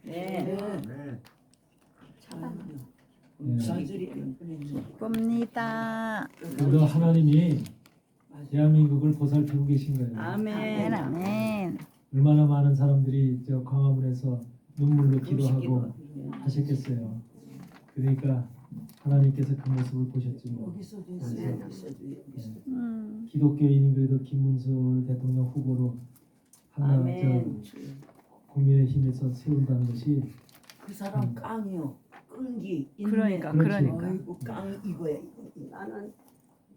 네. 봅니다. 그래도 하나님이 대한민국을 보살피고 계신 거예요. 아멘. 아멘. 얼마나 많은 사람들이 저 광화문에서 눈물로 기도하고 하셨겠어요. 그러니까 하나님께서 그 모습을 보셨지 뭐. 기독교인이 그래도 김문수 대통령 후보로 하나 아멘. 저 국민의힘에서 세운다는 것이 그 사람 깡이요. 끈기 있네. 그러니까. 아이고 깡 이거야. 나는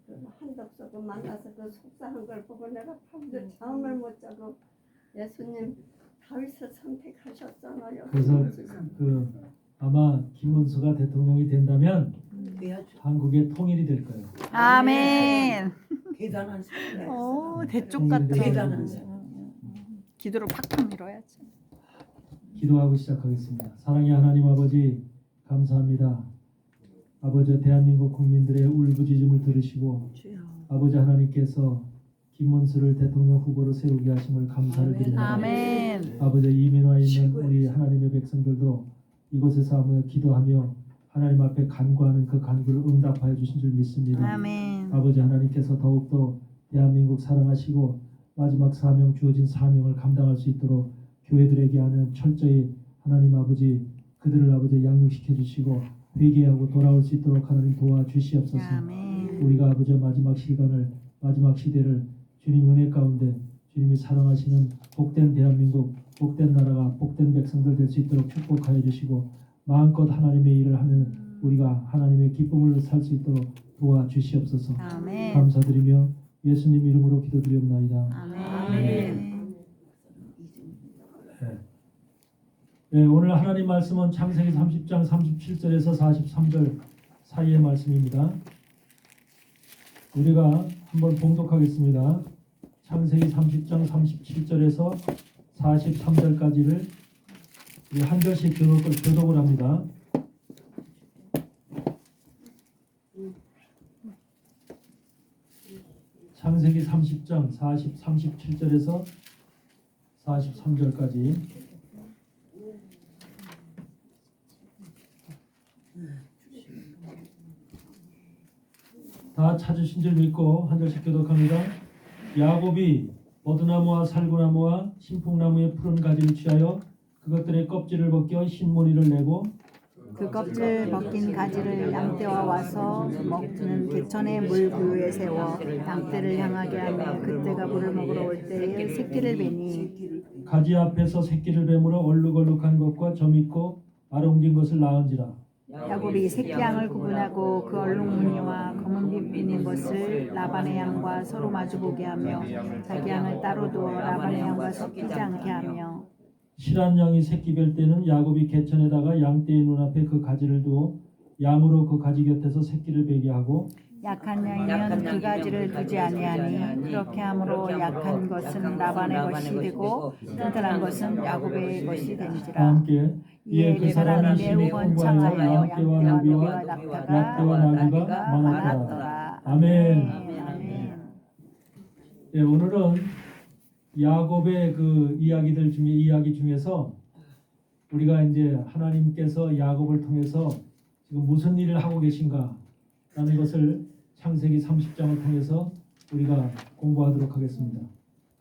그 한덕석을 만나서 그 속상한 걸 보고 내가 밤새 잠을 못 자고 예수님 다윗을 선택하셨잖아요. 그래서 그 아마 김문수가 대통령이 된다면 돼야죠. 한국의 통일이 될 거예요. 아멘. 대단한 사람. 오, 대쪽 같은. 대단한 사람. 기도로 팍팍 밀어야지. 기도하고 시작하겠습니다. 사랑의 하나님 아버지 감사합니다. 아버지 대한민국 국민들의 울부짖음을 들으시고 아버지 하나님께서 김문수를 대통령 후보로 세우게 하심을 감사를 드립니다. 아멘. 아버지 이민화에 있는 우리 하나님의 백성들도 이곳에서 하며 기도하며 하나님 앞에 간구하는 그 간구를 응답하여 주신 줄 믿습니다. 아멘. 아버지 하나님께서 더욱더 대한민국 사랑하시고 마지막 사명 주어진 사명을 감당할 수 있도록 교회들에게 하는 철저히 하나님 아버지 그들을 아버지 양육시켜 주시고 회개하고 돌아올 수 있도록 하나님 도와주시옵소서. 아멘. 우리가 아버지 마지막 시간을 마지막 시대를 주님 은혜 가운데 주님이 사랑하시는 복된 대한민국 복된 나라가 복된 백성들 될 수 있도록 축복하여 주시고 마음껏 하나님의 일을 하면 우리가 하나님의 기쁨을 살 수 있도록 도와주시옵소서. 아멘. 감사드리며 예수님 이름으로 기도드리옵나이다. 아멘. 네, 오늘 하나님 말씀은 창세기 30장 37절에서 43절 사이의 말씀입니다. 우리가 한번 봉독하겠습니다. 창세기 30장 37절에서 43절까지를 우리 한 절씩 교독을 합니다. 창세기 30장 37절에서 43절까지 다 찾으신 줄 믿고 한 절씩 교독합니다. 야곱이 버드나무와 살구나무와 신풍나무의 푸른 가지를 취하여 그것들의 껍질을 벗겨 흰무늬를 내고 그 껍질 벗긴 가지를 양떼와 와서 먹는 개천의 물 부유에 세워 양떼를 향하게 하며 그때가 물을 먹으러 올 때에 새끼를 베니 가지 앞에서 새끼를 뱀으로 얼룩얼룩한 것과 점 있고 아롱진 것을 낳은지라. 야곱이 새끼 양을 구분하고 그 얼룩무늬와 검은 빛 비는 것을 라반의 양과 서로 마주보게 하며 자기 양을 따로 두어 라반의 양과 섞이지 않게 하며 실한 양이 새끼 뵐 때는 야곱이 개천에다가 양떼의 눈앞에 그 가지를 두어 양으로 그 가지 곁에서 새끼를 베게 하고 약한 양이면 그 가지를 두지 아니하니 그렇게 함으로 약한 것은 라반의 것이 되고 튼튼한 것은 야곱의 것이 다 된지라. 함께 이에 그 사람이 심히 매우 흥부하여 번창하여 양떼와 나비와 약대와 나귀가 많았더라. 많았더라. 아멘. 아멘. 예, 오늘은 야곱의 그 이야기 중에서 우리가 이제 하나님께서 야곱을 통해서 지금 무슨 일을 하고 계신가라는 것을 창세기 30장을 통해서 우리가 공부하도록 하겠습니다.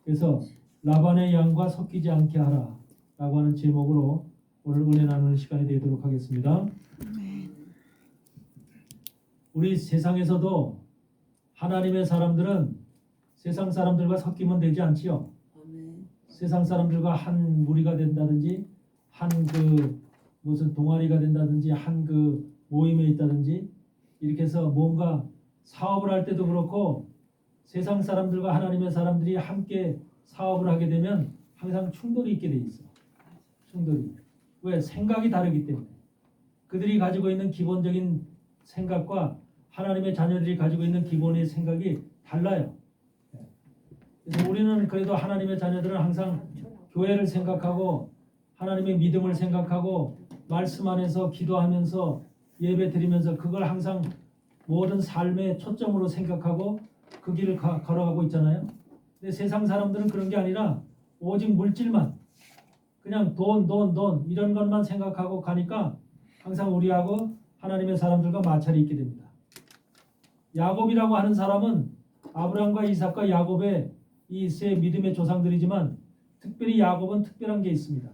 그래서 라반의 양과 섞이지 않게 하라라고 하는 제목으로 오늘 은혜 나누는 시간이 되도록 하겠습니다. 우리 세상에서도 하나님의 사람들은 세상 사람들과 섞이면 되지 않지요. 세상 사람들과 한 무리가 된다든지 한 그 무슨 동아리가 된다든지 한 그 모임에 있다든지 이렇게 해서 뭔가 사업을 할 때도 그렇고 세상 사람들과 하나님의 사람들이 함께 사업을 하게 되면 항상 충돌이 있게 돼 있어. 충돌이. 왜? 생각이 다르기 때문에. 그들이 가지고 있는 기본적인 생각과 하나님의 자녀들이 가지고 있는 기본의 생각이 달라요. 그래서 우리는 그래도 하나님의 자녀들은 항상 교회를 생각하고 하나님의 믿음을 생각하고 말씀 안에서 기도하면서 예배 드리면서 그걸 항상 모든 삶의 초점으로 생각하고 그 길을 걸어가고 있잖아요. 근데 세상 사람들은 그런 게 아니라 오직 물질만 그냥 돈 이런 것만 생각하고 가니까 항상 우리하고 하나님의 사람들과 마찰이 있게 됩니다. 야곱이라고 하는 사람은 아브라함과 이삭과 야곱의 이 세 믿음의 조상들이지만 특별히 야곱은 특별한 게 있습니다.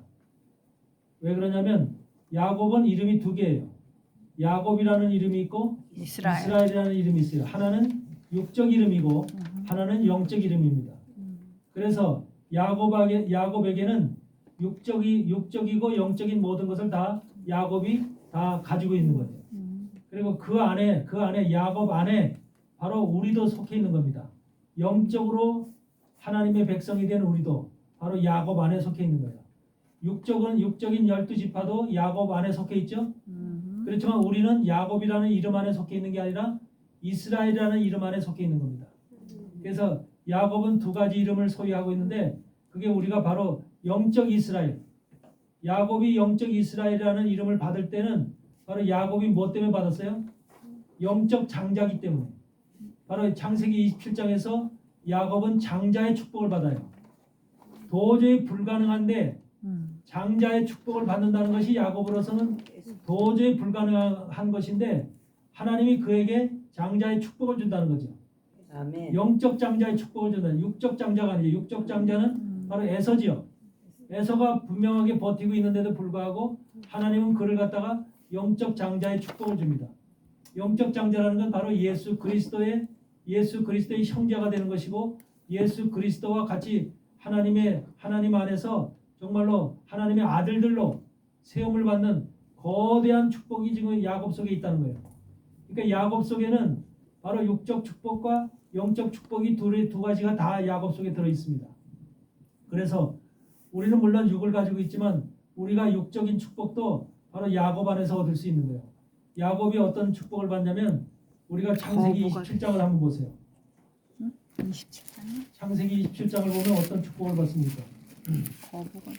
왜 그러냐면 야곱은 이름이 두 개예요. 야곱이라는 이름이 있고 이스라엘이라는 이름이 있어요. 하나는 육적 이름이고 하나는 영적 이름입니다. 그래서 야곱에게는 육적이고 영적인 모든 것을 다 야곱이 다 가지고 있는 거예요. 그리고 그 안에 야곱 안에 바로 우리도 속해 있는 겁니다. 영적으로 하나님의 백성이 된 우리도 바로 야곱 안에 속해 있는 거예요. 육적인 12지파도 야곱 안에 속해 있죠. 그렇지만 우리는 야곱이라는 이름 안에 속해 있는 게 아니라 이스라엘이라는 이름 안에 속해 있는 겁니다. 그래서 야곱은 두 가지 이름을 소유하고 있는데 그게 우리가 바로 영적 이스라엘. 야곱이 영적 이스라엘이라는 이름을 받을 때는 바로 야곱이 뭐 때문에 받았어요? 영적 장자기 때문에. 바로 창세기 27장에서 야곱은 장자의 축복을 받아요. 도저히 불가능한데 장자의 축복을 받는다는 것이 야곱으로서는 도저히 불가능한 것인데 하나님이 그에게 장자의 축복을 준다는 거죠. 아멘. 영적 장자의 축복을 준다. 육적 장자가 아니죠. 육적 장자는 바로 에서지요. 에서가 분명하게 버티고 있는데도 불구하고 하나님은 그를 갖다가 영적 장자의 축복을 줍니다. 영적 장자라는 건 바로 예수 그리스도의 형제가 되는 것이고 예수 그리스도와 같이 하나님 안에서 정말로 하나님의 아들들로 세움을 받는 거대한 축복이 지금 야곱 속에 있다는 거예요. 그러니까 야곱 속에는 바로 육적 축복과 영적 축복이 두 가지가 다 야곱 속에 들어 있습니다. 그래서 우리는 물론 육을 가지고 있지만 우리가 육적인 축복도 바로 야곱 안에서 얻을 수 있는 거예요. 야곱이 어떤 축복을 받냐면 우리가 창세기 27장을 한번 보세요. 27장이요? 창세기 27장을 보면 어떤 축복을 받습니까? 거부가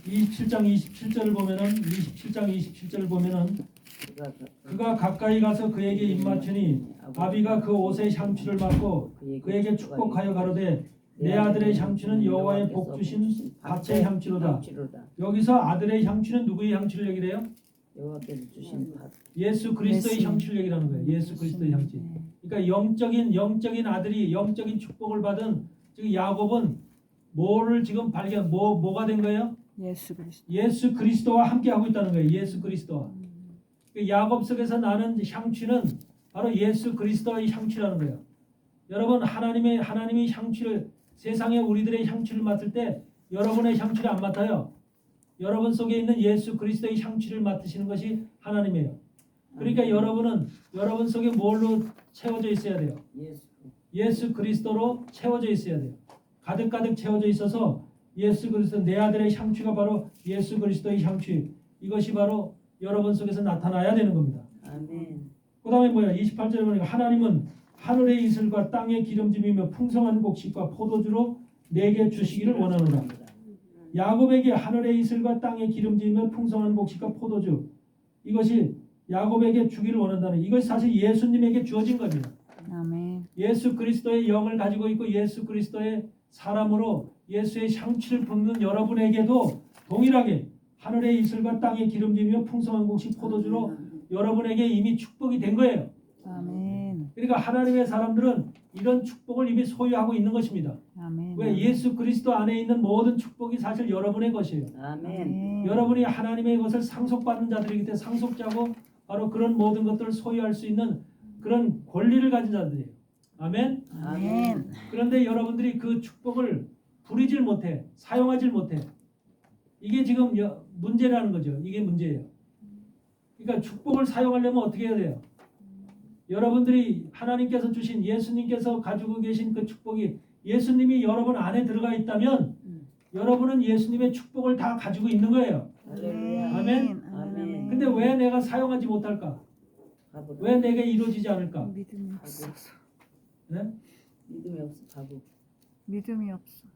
27장 27절을 보면은 27장 27절을 보면은 그가 가까이 가서 그에게 입맞추니 아비가 그 옷의 향취를 맡고 그에게 축복하여 가로되 내 아들의 향취는 여호와의 복 주신 밭의 향취로다. 여기서 아들의 향취는 누구의 향취를 얘기해요? 여호와께서 주신 밭. 예수 그리스도의 향취를 얘기하는 거예요. 예수 그리스도의 향취. 그러니까 영적인 아들이 영적인 축복을 받은 지금 야곱은 뭐를 지금 뭐가 된 거예요? 예수 그리스도와 함께 하고 있다는 거예요. 예수 그리스도와. 야곱 속에서 나는 향취는 바로 예수 그리스도의 향취라는 거예요. 여러분 하나님이 향취를 세상에 우리들의 향취를 맡을 때 여러분의 향취를 안 맡아요. 여러분 속에 있는 예수 그리스도의 향취를 맡으시는 것이 하나님이에요. 그러니까 여러분은 여러분 속에 뭘로 채워져 있어야 돼요? 예수 그리스도로 채워져 있어야 돼요. 가득 채워져 있어서 예수 그리스도 내 아들의 향취가 바로 예수 그리스도의 향취. 이것이 바로 여러분 속에서 나타나야 되는 겁니다. 아멘. 그 다음에 뭐야? 28절에 보니까 하나님은 하늘의 이슬과 땅의 기름짐이며 풍성한 곡식과 포도주로 내게 주시기를 원하노라. 야곱에게 하늘의 이슬과 땅의 기름짐이며 풍성한 곡식과 포도주, 이것이 야곱에게 주기를 원한다는, 이것이 사실 예수님에게 주어진 겁니다. 아멘. 예수 그리스도의 영을 가지고 있고 예수 그리스도의 사람으로 예수의 향취를 품는 여러분에게도 동일하게 하늘의 이슬과 땅의 기름짐이며 풍성한 곡식 포도주로 여러분에게 이미 축복이 된 거예요. 아멘. 그러니까 하나님의 사람들은 이런 축복을 이미 소유하고 있는 것입니다. 아멘. 왜? 예수 그리스도 안에 있는 모든 축복이 사실 여러분의 것이에요. 아멘. 여러분이 하나님의 것을 상속받는 자들이기 때문에 상속자고 바로 그런 모든 것들을 소유할 수 있는 그런 권리를 가진 자들이에요. 아멘. 아멘. 그런데 여러분들이 그 축복을 부리질 못해, 사용하질 못해. 이게 지금 문제라는 거죠. 이게 문제예요. 그러니까 축복을 사용하려면 어떻게 해야 돼요? 여러분들이 하나님께서 주신 예수님께서 가지고 계신 그 축복이 예수님이 여러분 안에 들어가 있다면 여러분은 예수님의 축복을 다 가지고 있는 거예요. 아멘. 아멘. 근데 왜 내가 사용하지 못할까? 왜 내게 이루어지지 않을까? 믿음이 없어서. 네? 믿음이 없어 바보. 믿음이 없어.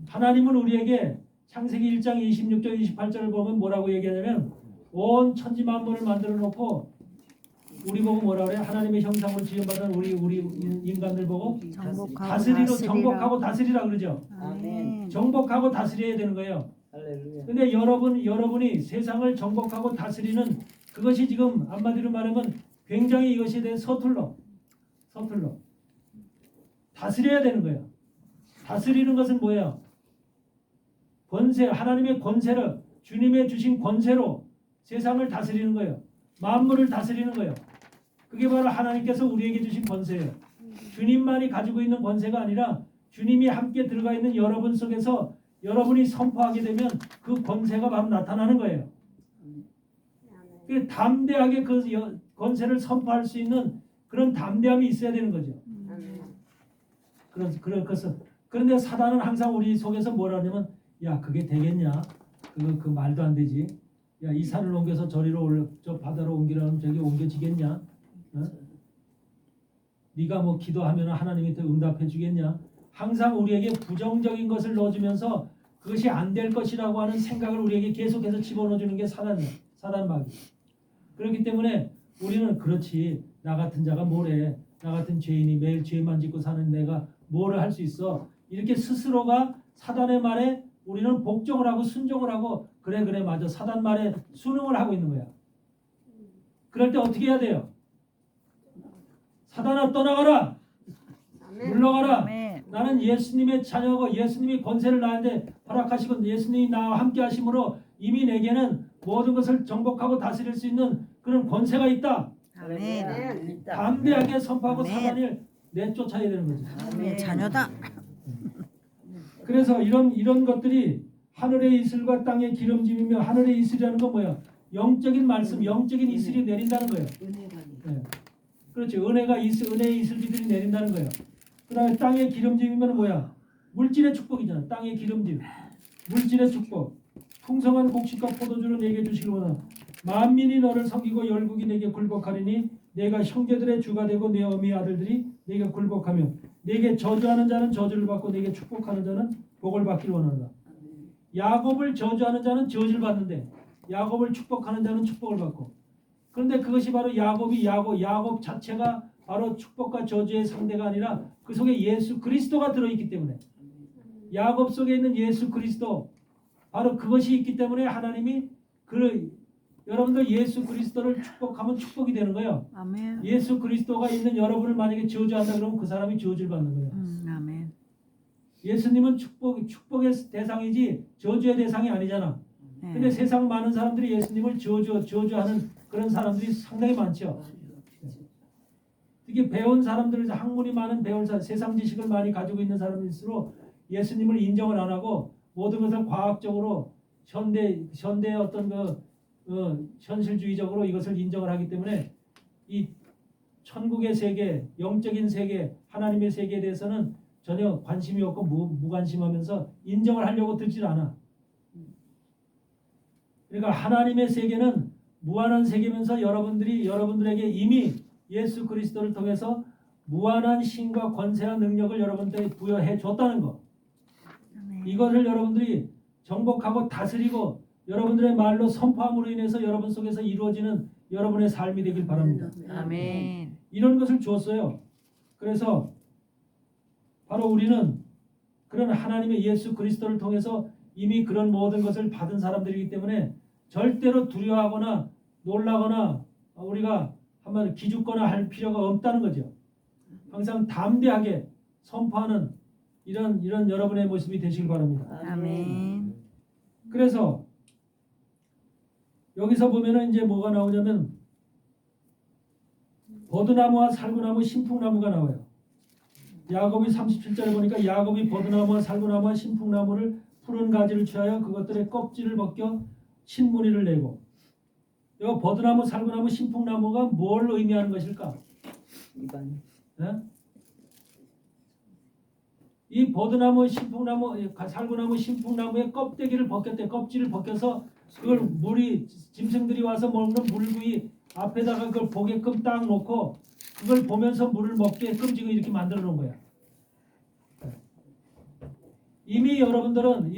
하나님은 우리에게 창세기 1장 26절 28절을 보면 뭐라고 얘기하냐면 온 천지 만물을 만들어 놓고 우리 보고 뭐라 그래? 하나님의 형상으로 지음받은 우리 인간들 보고 정복하고 다스리로 다스리라. 정복하고 다스리라 그러죠. 아멘. 정복하고 다스려야 되는 거예요. 할렐루야. 근데 여러분이 세상을 정복하고 다스리는 그것이 지금 한마디로 말하면 굉장히 이것에 대해 서툴러 다스려야 되는 거예요. 다스리는 것은 뭐예요? 권세, 하나님의 권세를 주님의 주신 권세로 세상을 다스리는 거예요. 만물을 다스리는 거예요. 그게 바로 하나님께서 우리에게 주신 권세예요. 주님만이 가지고 있는 권세가 아니라 주님이 함께 들어가 있는 여러분 속에서 여러분이 선포하게 되면 그 권세가 바로 나타나는 거예요. 그 담대하게 그 권세를 선포할 수 있는 그런 담대함이 있어야 되는 거죠. 그런데 사단은 항상 우리 속에서 뭐라 하냐면 야 그게 되겠냐? 그 말도 안 되지. 야 이 산을 옮겨서 저리로 저 바다로 옮기라면 저기 옮겨지겠냐? 어? 네가 뭐 기도하면 하나님이 더 응답해 주겠냐? 항상 우리에게 부정적인 것을 넣어주면서 그것이 안 될 것이라고 하는 생각을 우리에게 계속해서 집어넣어주는 게 사단이에요. 사단마귀. 그렇기 때문에 우리는 그렇지 나 같은 자가 뭐래? 나 같은 죄인이 매일 죄만 짓고 사는 내가 뭐를 할 수 있어? 이렇게 스스로가 사단의 말에 우리는 복종을 하고 순종을 하고 그래 맞아 사단 말에 순응을 하고 있는 거야. 그럴 때 어떻게 해야 돼요? 사단아 떠나가라. 물러가라. 아멘. 나는 예수님의 자녀고 예수님이 권세를 나한테 허락하시고 예수님이 나와 함께 하심으로 이미 내게는 모든 것을 정복하고 다스릴 수 있는 그런 권세가 있다. 아멘. 담대하게 선포하고 아멘. 사단을 내쫓아야 되는 거죠. 아멘. 자녀다. 그래서 이런 것들이 하늘의 이슬과 땅의 기름짐이며 하늘의 이슬이라는 건 뭐야? 영적인 말씀, 영적인 이슬이 내린다는 거예요. 네. 그렇죠. 은혜의 이슬기들이 내린다는 거예요. 그다음에 땅의 기름짐이면 뭐야? 물질의 축복이잖아. 땅의 기름짐, 물질의 축복. 풍성한 곡식과 포도주를 내게 주시기 원하나 만민이 너를 섬기고 열국이 내게 굴복하리니 내가 형제들의 주가 되고 내 어미의 아들들이 내게 굴복하며 내게 저주하는 자는 저주를 받고 내게 축복하는 자는 복을 받기를 원한다. 야곱을 저주하는 자는 저주를 받는데 야곱을 축복하는 자는 축복을 받고 그런데 그것이 바로 야곱 자체가 바로 축복과 저주의 상대가 아니라 그 속에 예수 그리스도가 들어있기 때문에 야곱 속에 있는 예수 그리스도 바로 그것이 있기 때문에 하나님이 여러분들 예수 그리스도를 축복하면 축복이 되는 거예요. 아멘. 예수 그리스도가 있는 여러분을 만약에 저주한다 그러면 그 사람이 저주를 받는 거예요. 아멘. 예수님은 축복의 대상이지 저주의 대상이 아니잖아. 네. 근데 세상 많은 사람들이 예수님을 저주하는 그런 사람들이 상당히 많죠. 특히 배운 사람들, 학문이 많은 세상 지식을 많이 가지고 있는 사람일수록 예수님을 인정을 안 하고 모든 것을 과학적으로 현대의 어떤 현실주의적으로 이것을 인정을 하기 때문에 이 천국의 세계, 영적인 세계, 하나님의 세계에 대해서는 전혀 관심이 없고 무관심하면서 인정을 하려고 들질 않아. 그러니까 하나님의 세계는 무한한 세계면서 여러분들에게 이미 예수 그리스도를 통해서 무한한 신과 권세와 능력을 여러분들에게 부여해 줬다는 거. 아멘. 이것을 여러분들이 정복하고 다스리고 여러분들의 말로 선포함으로 인해서 여러분 속에서 이루어지는 여러분의 삶이 되길 바랍니다. 아멘. 이런 것을 주었어요. 그래서 바로 우리는 그런 하나님의 예수 그리스도를 통해서 이미 그런 모든 것을 받은 사람들이기 때문에 절대로 두려워하거나 놀라거나 우리가 한번 기죽거나 할 필요가 없다는 거죠. 항상 담대하게 선포하는 이런 여러분의 모습이 되시길 바랍니다. 아멘. 그래서 여기서 보면은 이제 뭐가 나오냐면 버드나무와 살구나무, 신풍나무가 나와요. 야곱이 37절에 보니까 야곱이 버드나무와 살구나무와 신풍나무를 푸른 가지를 취하여 그것들의 껍질을 벗겨 신무늬를 내고 이 버드나무, 살구나무, 신풍나무가 뭘 의미하는 것일까? 이반. 네? 이 버드나무, 신풍나무, 살구나무, 신풍나무의 껍데기를 벗겼대. 껍질을 벗겨서 그걸 짐승들이 와서 먹는 물구이 앞에다가 그걸 보게끔 딱 놓고 그걸 보면서 물을 먹게끔 지금 이렇게 만들어 놓은 거야. 이미 여러분들은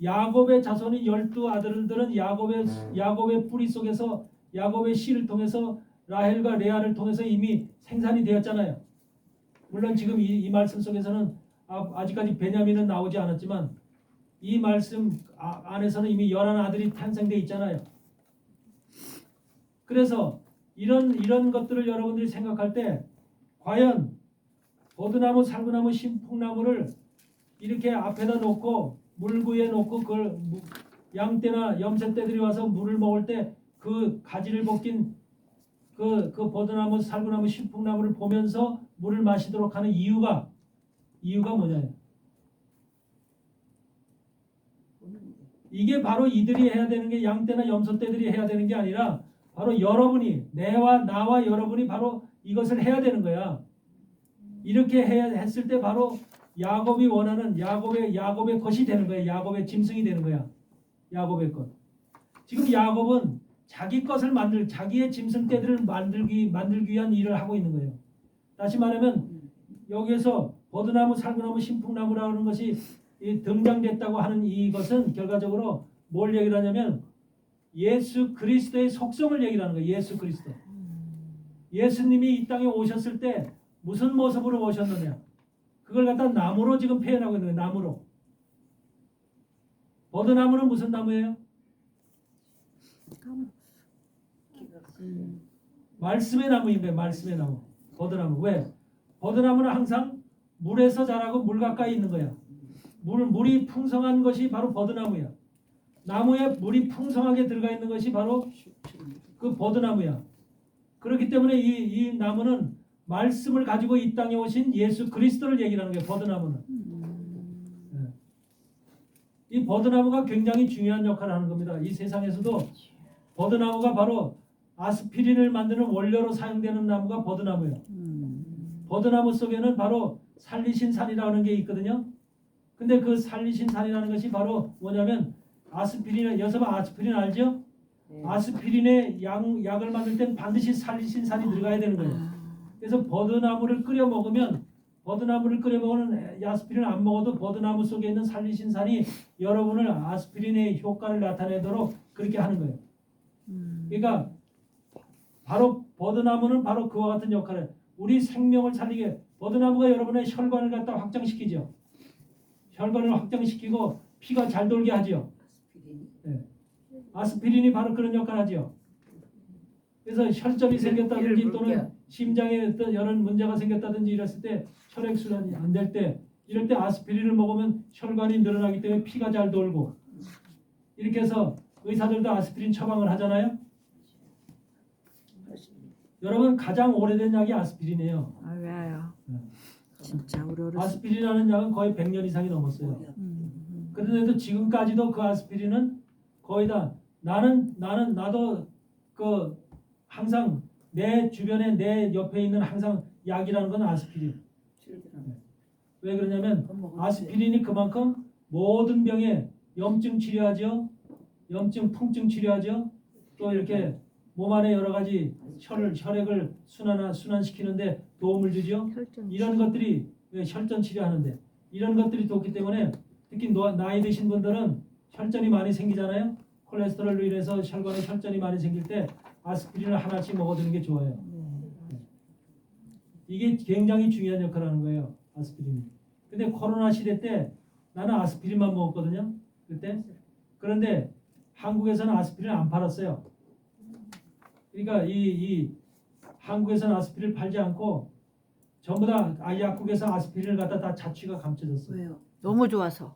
야곱의 자손인 12 아들들은 야곱의 뿌리 속에서 야곱의 씨를 통해서 라헬과 레아를 통해서 이미 생산이 되었잖아요. 물론 지금 이 말씀 속에서는 아직까지 베냐민은 나오지 않았지만 이 말씀 안에서는 이미 11아들이 탄생돼 있잖아요. 그래서 이런 것들을 여러분들이 생각할 때 과연 버드나무, 살구나무, 신풍나무를 이렇게 앞에다 놓고 물구에 놓고 그걸 양떼나 염소떼들이 와서 물을 먹을 때 그 가지를 벗긴 그 버드나무, 살구나무, 신풍나무를 보면서 물을 마시도록 하는 이유가 뭐냐요? 이게 바로 이들이 해야 되는 게 양떼나 염소떼들이 해야 되는 게 아니라 바로 여러분이 나와 여러분이 바로 이것을 해야 되는 거야. 이렇게 했을 때 바로 야곱이 원하는 야곱의 것이 되는 거야. 야곱의 짐승이 되는 거야. 야곱의 것. 지금 야곱은 자기 것을 자기의 짐승떼들을 만들기 위한 일을 하고 있는 거예요. 다시 말하면 여기에서 버드나무, 살구나무, 신풍나무라고 하는 것이 등장됐다고 하는 이것은 결과적으로 뭘 얘기를 하냐면 예수 그리스도의 속성을 얘기를 하는 거예요. 예수 그리스도. 예수님이 이 땅에 오셨을 때 무슨 모습으로 오셨느냐. 그걸 갖다 나무로 지금 표현하고 있는 거예요. 나무로. 버드나무는 무슨 나무예요? 말씀의 나무인 거예요. 말씀의 나무. 버드나무. 왜? 버드나무는 항상 물에서 자라고 물 가까이 있는 거야. 물이 풍성한 것이 바로 버드나무야. 나무에 물이 풍성하게 들어가 있는 것이 바로 그 버드나무야. 그렇기 때문에 이 나무는 말씀을 가지고 이 땅에 오신 예수 그리스도를 얘기하는 거예요. 버드나무는. 네. 이 버드나무가 굉장히 중요한 역할을 하는 겁니다. 이 세상에서도 버드나무가 바로 아스피린을 만드는 원료로 사용되는 나무가 버드나무예요. 버드나무 속에는 바로 살리신산이라는 게 있거든요. 근데 그 살리신산이라는 것이 바로 뭐냐면 여러분 아스피린 알죠? 네. 아스피린의 약을 만들 땐 반드시 살리신산이 들어가야 되는 거예요. 그래서 버드나무를 끓여 먹으면 아스피린을 안 먹어도 버드나무 속에 있는 살리신산이 여러분을 아스피린의 효과를 나타내도록 그렇게 하는 거예요. 그러니까 바로 버드나무는 바로 그와 같은 역할을 우리 생명을 살리게 버드나무가 여러분의 혈관을 갖다 확장시키죠. 혈관을 확장시키고 피가 잘 돌게 하죠. 네. 아스피린이 바로 그런 역할을 하죠. 그래서 혈점이 생겼다든지 또는 심장에 어떤 이런 문제가 생겼다든지 이랬을 때 혈액순환이 안 될 때 이럴 때 아스피린을 먹으면 혈관이 늘어나기 때문에 피가 잘 돌고 이렇게 해서 의사들도 아스피린 처방을 하잖아요. 여러분 가장 오래된 약이 아스피린이에요. 아, 왜요? 네. 진짜 우리 어렸을 아스피린이라는 약은 거의 100년 이상이 넘었어요. 그런데도 지금까지도 그 아스피린은 거의 다 나도 그 항상 내 주변에 내 옆에 있는 항상 약이라는 건 아스피린. 왜 그러냐면 아스피린이 그만큼 모든 병에 염증 치료하죠. 염증, 통증 치료하죠. 또 이렇게 몸 안에 여러 가지 혈액을 순환시키는데 도움을 주죠. 혈전 이런 것들이 혈전 치료하는데 이런 것들이 좋기 때문에 특히 나이 드신 분들은 혈전이 많이 생기잖아요. 콜레스테롤로 인해서 혈관에 혈전이 많이 생길 때 아스피린을 하나씩 먹어주는 게 좋아요. 이게 굉장히 중요한 역할을 하는 거예요. 아스피린이. 근데 코로나 시대 때 나는 아스피린만 먹었거든요. 그때. 그런데 한국에서는 아스피린을 안 팔았어요. 그러니까 이 한국에서는 아스피린을 팔지 않고 전부 다 약국에서 아스피린을 갖다 다 자취가 감춰졌어요. 왜요? 너무 좋아서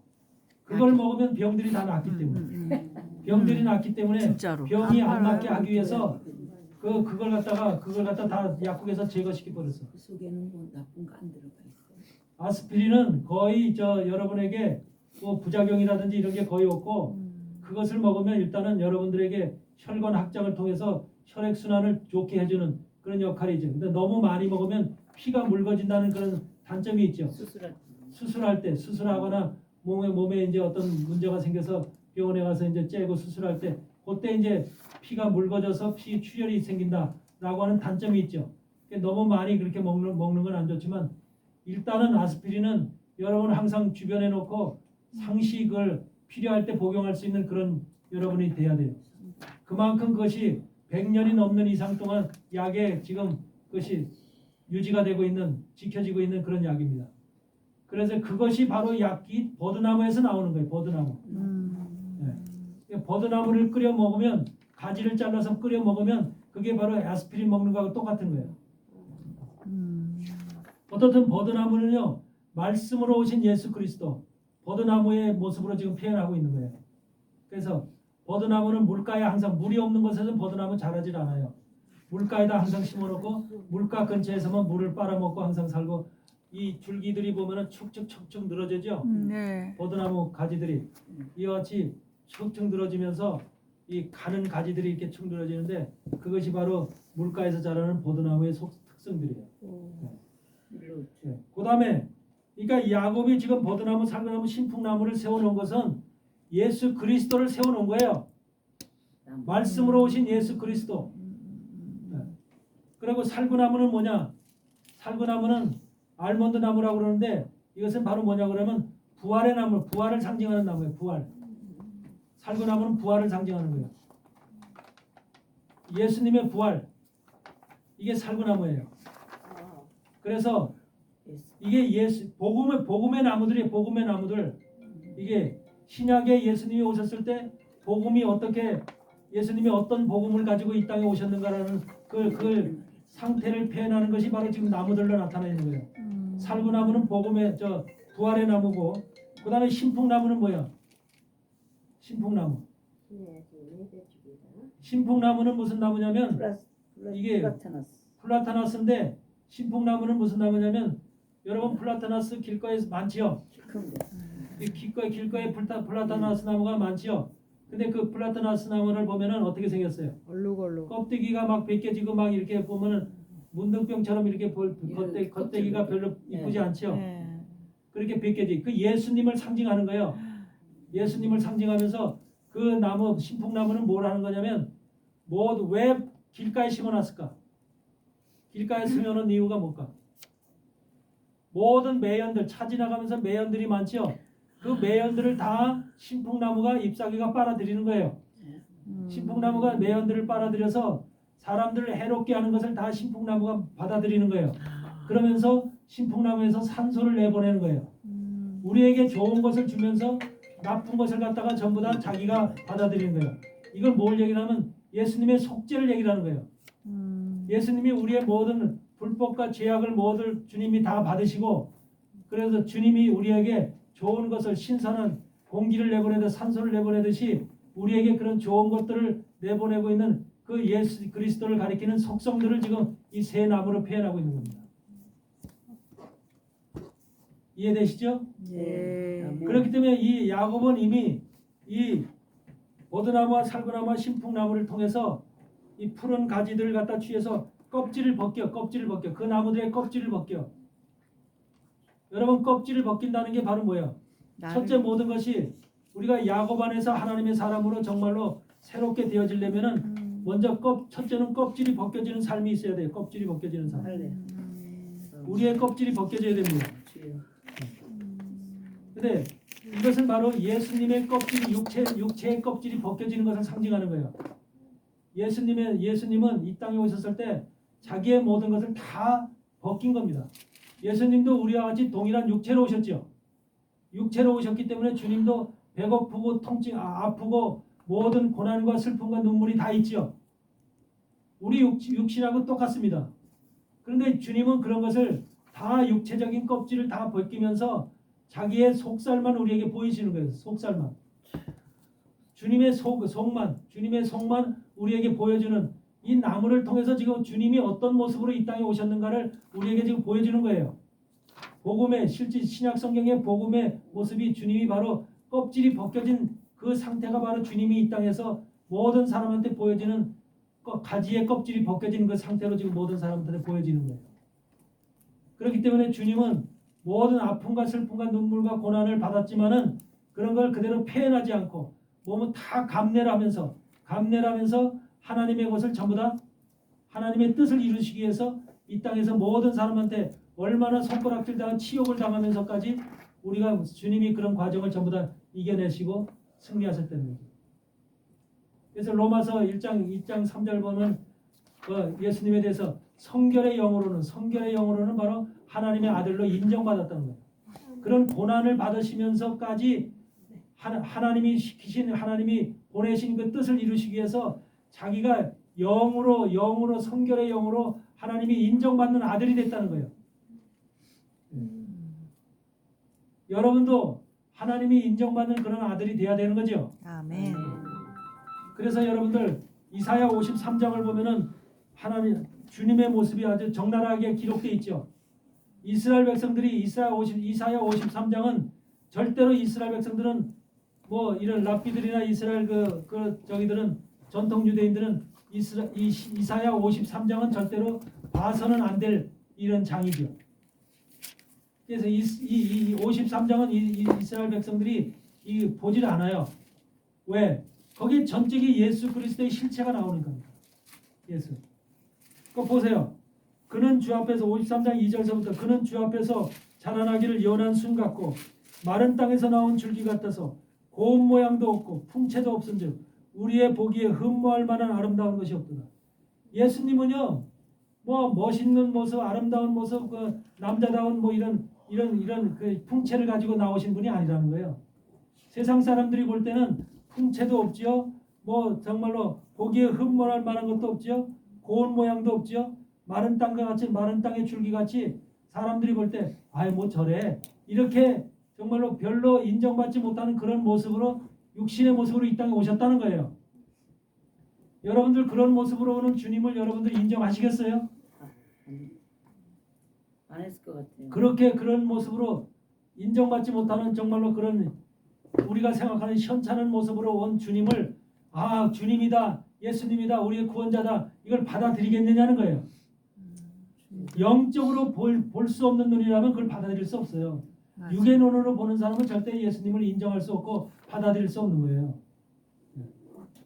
그걸 먹으면 병들이 다 낫기 때문에. 병들이 낫기 때문에 진짜로. 병이 안 팔아요. 낫게 하기 위해서 그걸 갖다 다 약국에서 제거시켜 버렸어. 그 속에는 뭐 나쁜 거 안 들어가 있어. 아스피린은 거의 여러분에게 뭐 부작용이라든지 이런 게 거의 없고 그것을 먹으면 일단은 여러분들에게 혈관 확장을 통해서 혈액 순환을 좋게 해주는 그런 역할이죠. 근데 너무 많이 먹으면 피가 묽어진다는 그런 단점이 있죠. 수술할 때 수술하거나 몸에 이제 어떤 문제가 생겨서 병원에 가서 이제 째고 수술할 때 그때 이제 피가 묽어져서 피 출혈이 생긴다라고 하는 단점이 있죠. 너무 많이 그렇게 먹는 건 안 좋지만 일단은 아스피린은 여러분 항상 주변에 놓고 상식을 필요할 때 복용할 수 있는 그런 여러분이 돼야 돼요. 그만큼 그것이 100년이 넘는 이상 동안 약에 지금 그것이 유지가 되고 있는, 지켜지고 있는 그런 약입니다. 그래서 그것이 바로 약이 버드나무에서 나오는 거예요. 버드나무. 네. 버드나무를 끓여 먹으면, 가지를 잘라서 끓여 먹으면 그게 바로 아스피린 먹는 거하고 똑같은 거예요. 어떻든 버드나무는요, 말씀으로 오신 예수 그리스도, 버드나무의 모습으로 지금 표현하고 있는 거예요. 그래서 버드나무는 물가에 항상, 물이 없는 곳에서는 버드나무 자라질 않아요. 물가에다 항상 심어놓고 물가 근처에서만 물을 빨아먹고 항상 살고, 이 줄기들이 보면은 축축축축 늘어지죠. 네. 버드나무 가지들이 이와 같이 축축 늘어지면서 이 가는 가지들이 이렇게 축 늘어지는데, 그것이 바로 물가에서 자라는 버드나무의 특성들이에요. 네. 그 다음에 그러니까 야곱이 지금 버드나무, 살구나무, 신풍나무를 세워놓은 것은 예수 그리스도를 세워놓은 거예요. 말씀으로 오신 예수 그리스도. 네. 그리고 살구나무는 뭐냐? 살구나무는 알몬드 나무라고 그러는데, 이것은 바로 뭐냐 그러면 부활의 나무, 부활을 상징하는 나무예요. 부활. 살구나무는 부활을 상징하는 거예요. 예수님의 부활, 이게 살구나무예요. 그래서 이게 복음의 나무들이에요. 복음의 나무들. 이게 신약에 예수님이 오셨을 때 복음이 어떻게, 예수님이 어떤 복음을 가지고 이 땅에 오셨는가라는 그 상태를 표현하는 것이 바로 지금 나무들로 나타나 있는 거예요. 살구나무는 복음의 부활의 나무고, 그 다음에 신풍나무는 뭐야? 신풍나무. 신풍나무는 무슨 나무냐면 이게 플라타나스인데, 신풍나무는 무슨 나무냐면, 여러분 플라타나스 길거리에 많지요? 길거리에 플라타나스 나무가 많지요? 근데 그 플라타나스 나무를 보면은 어떻게 생겼어요? 얼룩얼룩. 껍데기가 막 벗겨지고 막 이렇게 보면은 문둥병처럼 이렇게 겉대기가 별로 이쁘지 않죠? 네. 그렇게 벗겨지. 그 예수님을 상징하는 거예요. 예수님을 상징하면서 그 나무, 신풍나무는 뭘 하는 거냐면, 왜 길가에 심어놨을까? 길가에 심어놓은 이유가 뭘까? 모든 매연들, 차 지나가면서 매연들이 많죠? 그 매연들을 다 신풍나무가, 잎사귀가 빨아들이는 거예요. 신풍나무가 매연들을 빨아들여서 사람들을 해롭게 하는 것을 다 신풍나무가 받아들이는 거예요. 그러면서 신풍나무에서 산소를 내보내는 거예요. 우리에게 좋은 것을 주면서 나쁜 것을 갖다가 전부 다 자기가 받아들이는 거예요. 이걸 뭘 얘기하면 예수님의 속죄를 얘기하는 거예요. 예수님이 우리의 모든 불법과 죄악을 모두 주님이 다 받으시고, 그래서 주님이 우리에게 좋은 것을, 신선한 공기를 내보내듯 산소를 내보내듯이 우리에게 그런 좋은 것들을 내보내고 있는 그 예수 그리스도를 가리키는 속성들을 지금 이 세 나무로 표현하고 있는 겁니다. 이해되시죠? 네. 그렇기 때문에 이 야곱은 이미 이 버드나무와 살구나무와 신풍나무를 통해서 이 푸른 가지들을 갖다 취해서 껍질을 벗겨. 그 나무들의 껍질을 벗겨. 여러분, 껍질을 벗긴다는 게 바로 뭐예요? 첫째, 모든 것이 우리가 야곱 안에서 하나님의 사람으로 정말로 새롭게 되어지려면은 먼저 첫째는 껍질이 벗겨지는 삶이 있어야 돼요. 껍질이 벗겨지는 삶. 우리의 껍질이 벗겨져야 됩니다. 근데 이것은 바로 예수님의 껍질이, 육체의 껍질이 벗겨지는 것을 상징하는 거예요. 예수님은 이 땅에 오셨을 때 자기의 모든 것을 다 벗긴 겁니다. 예수님도 우리와 같이 동일한 육체로 오셨죠. 육체로 오셨기 때문에 주님도 배고프고 아프고 모든 고난과 슬픔과 눈물이 다 있죠. 우리 육신하고 똑같습니다. 그런데 주님은 그런 것을 다, 육체적인 껍질을 다 벗기면서 자기의 속살만 우리에게 보이시는 거예요. 속살만. 주님의 속만 우리에게 보여주는, 이 나무를 통해서 지금 주님이 어떤 모습으로 이 땅에 오셨는가를 우리에게 지금 보여주는 거예요. 복음의, 실제 신약 성경의 복음의 모습이 주님이 바로 껍질이 벗겨진 그 상태가 바로 주님이 이 땅에서 모든 사람한테 보여지는 가지의 껍질이 벗겨진 그 상태로 지금 모든 사람들한테 보여지는 거예요. 그렇기 때문에 주님은 모든 아픔과 슬픔과 눈물과 고난을 받았지만은 그런 걸 그대로 표현하지 않고 몸은 다 감내를 하면서 하나님의 것을 전부 다 하나님의 뜻을 이루시기 위해서 이 땅에서 모든 사람한테 얼마나 손가락질 당한 치욕을 당하면서까지 우리가 주님이 그런 과정을 전부 다 이겨내시고 승리하셨다는 거죠. 그래서 로마서 1장 3절 보면 예수님에 대해서 성결의 영으로는 바로 하나님의 아들로 인정받았다는 거예요. 그런 고난을 받으시면서까지 하나님이 보내신 그 뜻을 이루시기 위해서 자기가 영으로 성결의 영으로 하나님이 인정받는 아들이 됐다는 거예요. 여러분도 하나님이 인정받는 그런 아들이 돼야 되는 거죠. 아멘. 그래서 여러분들 이사야 53장을 보면은 하나님 주님의 모습이 아주 적나라하게 기록되어 있죠. 이스라엘 백성들이 이사야 53장은 절대로 이스라엘 백성들은 뭐 이런 랍비들이나 이스라엘 저기들은 전통 유대인들은 이사야 53장은 절대로 봐서는 안 될 이런 장이죠. 그래서 이 53장은 이스라엘 백성들이 보질 않아요. 왜? 거기 전적이 예수 그리스도의 실체가 나오는 겁니다. 예수. 그 보세요. 그는 주 앞에서 53장 2절서부터 그는 주 앞에서 자라나기를 연한 순 같고 마른 땅에서 나온 줄기 같아서 고운 모양도 없고 풍채도 없은즉 우리의 보기에 흠모할 만한 아름다운 것이 없도다. 예수님은요, 뭐 멋있는 모습, 아름다운 모습, 그 남자다운 뭐 이런 그 풍채를 가지고 나오신 분이 아니라는 거예요. 세상 사람들이 볼 때는 풍채도 없지요. 뭐 정말로 보기에 흠모할 만한 것도 없지요. 고운 모양도 없지요. 마른 땅과 같이 마른 땅의 줄기 같이 사람들이 볼 때 아이 뭐 저래 이렇게 정말로 별로 인정받지 못하는 그런 모습으로 육신의 모습으로 이 땅에 오셨다는 거예요. 여러분들 그런 모습으로 오는 주님을 여러분들 인정하시겠어요? 안 했을 것 같아요. 그렇게 그런 모습으로 인정받지 못하는 정말로 그런 우리가 생각하는 현찮은 모습으로 온 주님을 주님이다, 예수님이다, 우리의 구원자다 이걸 받아들이겠느냐는 거예요. 영적으로 볼 수 없는 눈이라면 그걸 받아들일 수 없어요. 맞아요. 육의 눈으로 보는 사람은 절대 예수님을 인정할 수 없고 받아들일 수 없는 거예요.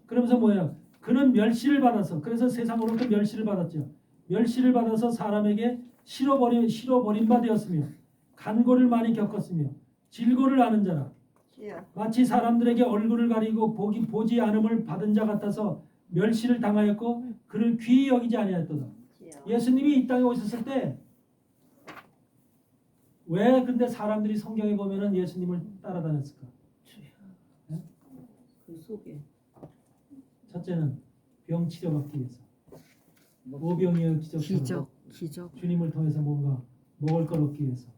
그러면서 뭐예요? 그는 멸시를 받아서 그래서 세상으로부터 멸시를 받았죠. 멸시를 받아서 사람에게 실어버린 바 되었으며 간고를 많이 겪었으며 질고를 아는 자라 마치 사람들에게 얼굴을 가리고 보지 않음을 받은 자 같아서 멸시를 당하였고 그를 귀히 여기지 아니하였도다. 예수님이 이 땅에 오셨을 때 왜 근데 사람들이 성경에 보면은 예수님을 따라다녔을까? 네? 그 속에 첫째는 병 치료받기 위해서 오병이어 기적처럼 기적. 주님을 통해서 뭔가 먹을 걸 얻기 위해서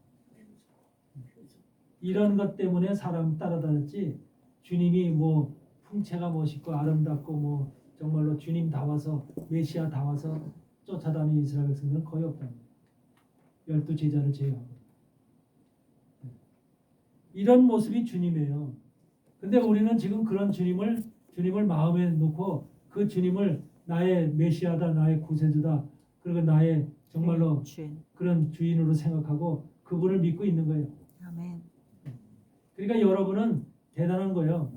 이런 것 때문에 사람 따라다녔지 주님이 뭐 풍채가 멋있고 아름답고 뭐 정말로 주님 다 와서 메시아 다 와서 쫓아다니는 이스라엘 백성들은 거의 없답니다. 12 제자를 제외하고 이런 모습이 주님이에요. 근데 우리는 지금 그런 주님을 마음에 놓고 그 주님을 나의 메시아다, 나의 구세주다, 그리고 나의 정말로 주인. 그런 주인으로 생각하고 그분을 믿고 있는 거예요. 아멘. 그러니까 여러분은 대단한 거예요.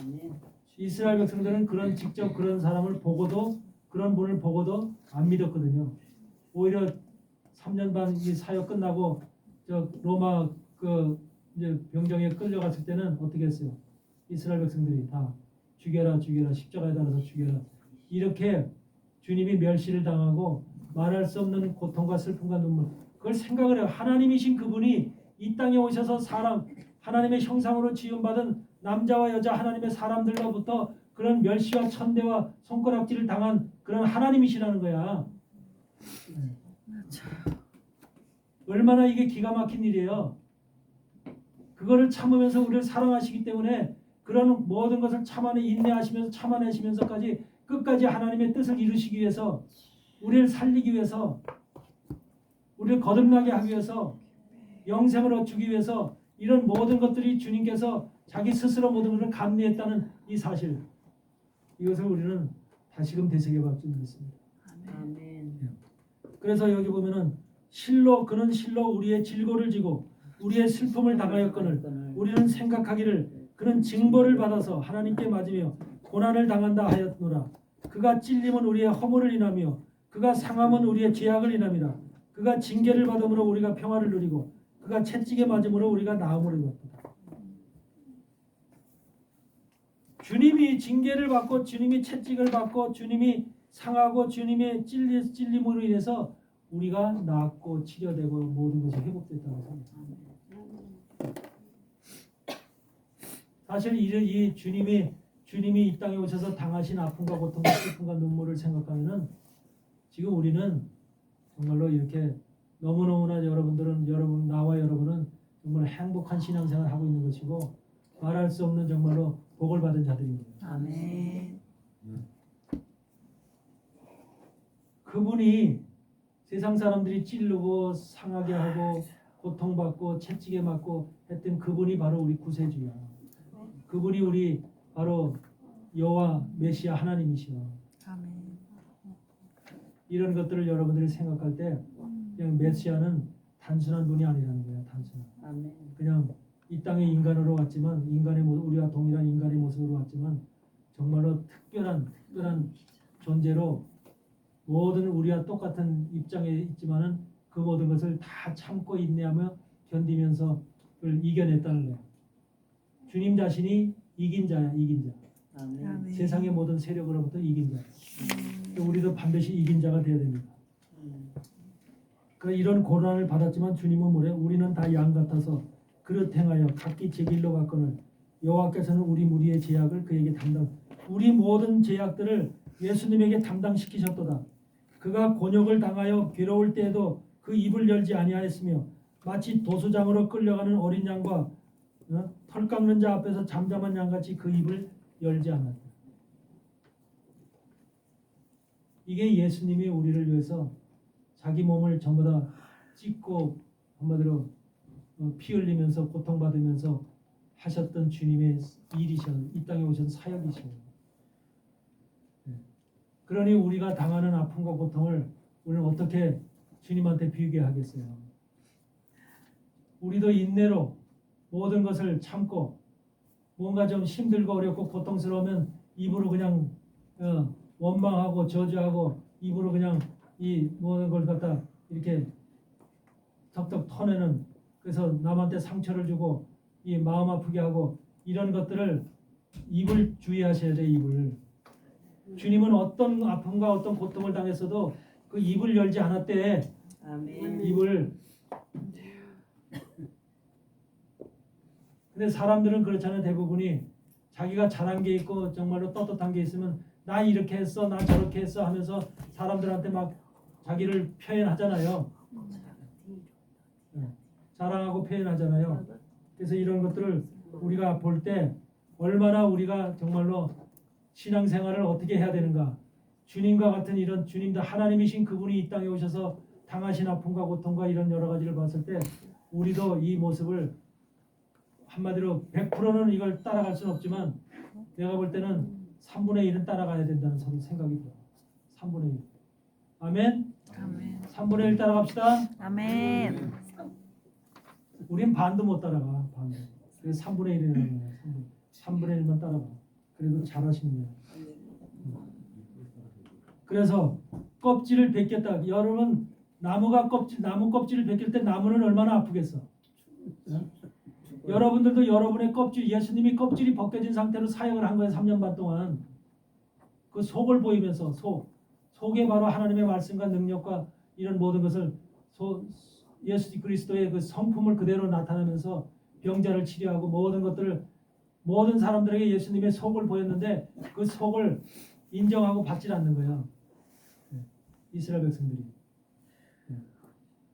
아멘. 이스라엘 백성들은 직접 그런 사람을 보고도 그런 분을 보고도 안 믿었거든요. 오히려 3년 반 이 사역 끝나고 로마 이제 병정에 끌려갔을 때는 어떻게 했어요? 이스라엘 백성들이 다 죽여라 십자가에 달아서 죽여라 이렇게 주님이 멸시를 당하고 말할 수 없는 고통과 슬픔과 눈물 그걸 생각을 해요. 하나님이신 그분이 이 땅에 오셔서 하나님의 형상으로 지음받은 남자와 여자 하나님의 사람들로부터 그런 멸시와 천대와 손가락질을 당한 그런 하나님이시라는 거야. 얼마나 이게 기가 막힌 일이에요. 그거를 참으면서 우리를 사랑하시기 때문에 그런 모든 것을 인내하시면서 참아내시면서까지 끝까지 하나님의 뜻을 이루시기 위해서 우리를 살리기 위해서 우리를 거듭나게 하기 위해서 영생을 얻기 위해서 이런 모든 것들이 주님께서 자기 스스로 모든 것을 감내했다는 이 사실 이것을 우리는 다시금 되새겨볼 줄 믿습니다. 아멘. 그래서 여기 보면은 그는 실로 우리의 질고를 지고 우리의 슬픔을 당하였거늘 우리는 생각하기를 그는 징벌을 받아서 하나님께 맞으며 고난을 당한다 하였노라. 그가 찔림은 우리의 허물을 인하며 그가 상함은 우리의 죄악을 인함이라. 그가 징계를 받음으로 우리가 평화를 누리고 그가 채찍에 맞음으로 우리가 나음을 입었다. 주님이 징계를 받고 주님이 채찍을 받고 주님이 상하고 주님의 찔림으로 인해서 우리가 낫고 치료되고 모든 것이 회복됐다고 생각합니다. 사실 이 주님이 이 땅에 오셔서 당하신 아픔과 고통과 슬픔과 눈물을 생각하면은 지금 우리는 정말로 이렇게 너무너무나 나와 여러분은 정말 행복한 신앙생활을 하고 있는 것이고 말할 수 없는 정말로 복을 받은 자들입니다. 아멘. 그분이 세상 사람들이 찌르고 상하게 하고 고통받고 채찍에 맞고 했던 그분이 바로 우리 구세주야. 그분이 우리 바로 여호와 메시아 하나님이시여. 아멘. 이런 것들을 여러분들이 생각할 때 그냥 메시아는 단순한 분이 아니라는 거야. 단순한. 아멘. 그냥 이 땅에 인간으로 왔지만 우리와 동일한 인간의 모습으로 왔지만 정말로 특별한 존재로 모든 우리와 똑같은 입장에 있지만은 그 모든 것을 다 참고 인내하며 견디면서 그걸 이겨냈다는 거야. 주님 자신이 이긴 자야, 이긴 자. 아멘. 아멘. 세상의 모든 세력으로부터 이긴 자. 우리도 반드시 이긴 자가 되어야 됩니다. 그 이런 고난을 받았지만 주님은 뭐래? 우리는 다 양 같아서 그릇 행하여 각기 제 길로 갔거늘 여호와께서는 우리 무리의 죄악을 그에게 우리 모든 죄악들을 예수님에게 담당시키셨도다. 그가 곤욕을 당하여 괴로울 때에도 그 입을 열지 아니하였으며 마치 도수장으로 끌려가는 어린 양과 털 깎는 자 앞에서 잠잠한 양같이 그 입을 열지 않았다. 이게 예수님이 우리를 위해서 자기 몸을 전부 다 찢고 한마디로 피 흘리면서 고통받으면서 하셨던 주님의 일이셔. 이 땅에 오신 사역이셔. 그러니 우리가 당하는 아픔과 고통을 우리는 어떻게 주님한테 비우게 하겠어요? 우리도 인내로 모든 것을 참고 뭔가 좀 힘들고 어렵고 고통스러우면 입으로 그냥 원망하고 저주하고 입으로 그냥 이 모든 걸 갖다 이렇게 턱턱 터내는, 그래서 남한테 상처를 주고 이 마음 아프게 하고 이런 것들을 입을 주의하셔야 돼. 입을. 주님은 어떤 아픔과 어떤 고통을 당했어도 그 입을 열지 않았대. 아멘. 입을. 근데 사람들은 그렇잖아요. 대부분이 자기가 잘한 게 있고 정말로 떳떳한 게 있으면 나 이렇게 했어, 나 저렇게 했어 하면서 사람들한테 막 자기를 표현하잖아요. 자랑하고 표현하잖아요. 그래서 이런 것들을 우리가 볼 때 얼마나 우리가 정말로 신앙생활을 어떻게 해야 되는가. 주님과 같은 이런 주님도 하나님이신 그분이 이 땅에 오셔서 당하신 아픔과 고통과 이런 여러 가지를 봤을 때 우리도 이 모습을 한마디로 100%는 이걸 따라갈 수는 없지만 내가 볼 때는 3분의 1은 따라가야 된다는 생각이 들어요. 3분의 1. 아멘? 아멘. 3분의 1 따라갑시다. 아멘. 우린 반도 못 따라가. 반도. 그래서 3분의 1이라는 거예요. 3분의 1만 따라가. 그래도 잘하시는 거예요. 그래서 껍질을 벗겼다. 여러분 나무 껍질을 벗길 때 나무는 얼마나 아프겠어. 여러분들도 여러분의 껍질, 예수님이 껍질이 벗겨진 상태로 사역을 한 거예요. 3년 반 동안. 그 속을 보이면서 속에 바로 하나님의 말씀과 능력과 이런 모든 것을 예수 그리스도의 그 성품을 그대로 나타내면서 병자를 치료하고 모든 것들을 모든 사람들에게 예수님의 속을 보였는데 그 속을 인정하고 받질 않는 거야. 이스라엘 백성들이.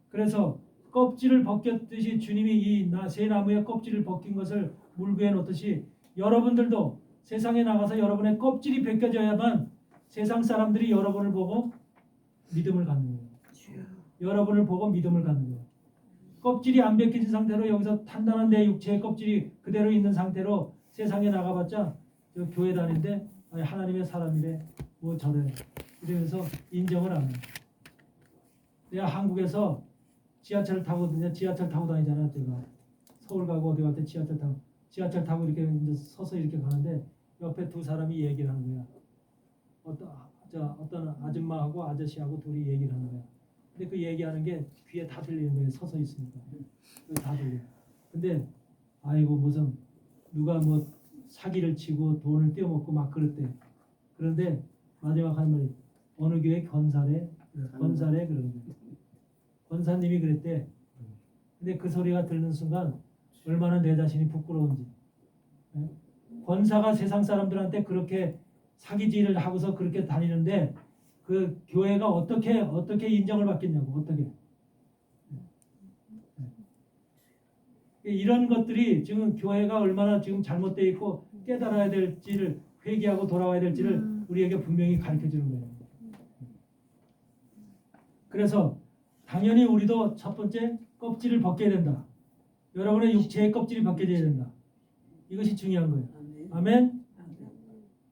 그래서 껍질을 벗겼듯이 주님이 이 새 나무의 껍질을 벗긴 것을 물구에 놓듯이 여러분들도 세상에 나가서 여러분의 껍질이 벗겨져야만 세상 사람들이 여러분을 보고 믿음을 갖는 거예요. 여러분을 보고 믿음을 갖는 거예요. 껍질이 안 벗겨진 상태로 여기서 단단한 내 육체의 껍질이 그대로 있는 상태로 세상에 나가봤자 저 교회 다니는데 하나님의 사람이래 뭐 저래 이러면서 인정을 안 해요. 내가 한국에서 지하철 타고 다니잖아. 제가 서울 가고 어디 갈 때 지하철 타고 이렇게 이제 서서 이렇게 가는데 옆에 두 사람이 얘기를 하는 거야. 어떤 아줌마하고 아저씨하고 둘이 얘기를 하는 거야. 근데 그 얘기하는 게 귀에 다 들리는 거예요. 서서 있으니까 다 들려. 근데 아이고 무슨 누가 뭐 사기를 치고 돈을 떼어먹고 막 그랬대. 그런데 마지막 하는 말이 어느 교회 권사래 그러는 거예요. 권사님이 그랬대. 근데 그 소리가 들리는 순간 얼마나 내 자신이 부끄러운지. 예? 권사가 세상 사람들한테 그렇게 사기질을 하고서 그렇게 다니는데 그 교회가 어떻게 인정을 받겠냐고. 어떻게. 이런 것들이 지금 교회가 얼마나 지금 잘못되어 있고 깨달아야 될지를 회개하고 돌아와야 될지를 우리에게 분명히 가르쳐 주는 거예요. 그래서 당연히 우리도 첫 번째 껍질을 벗겨야 된다. 여러분의 육체의 껍질이 벗겨져야 된다. 이것이 중요한 거예요. 아멘?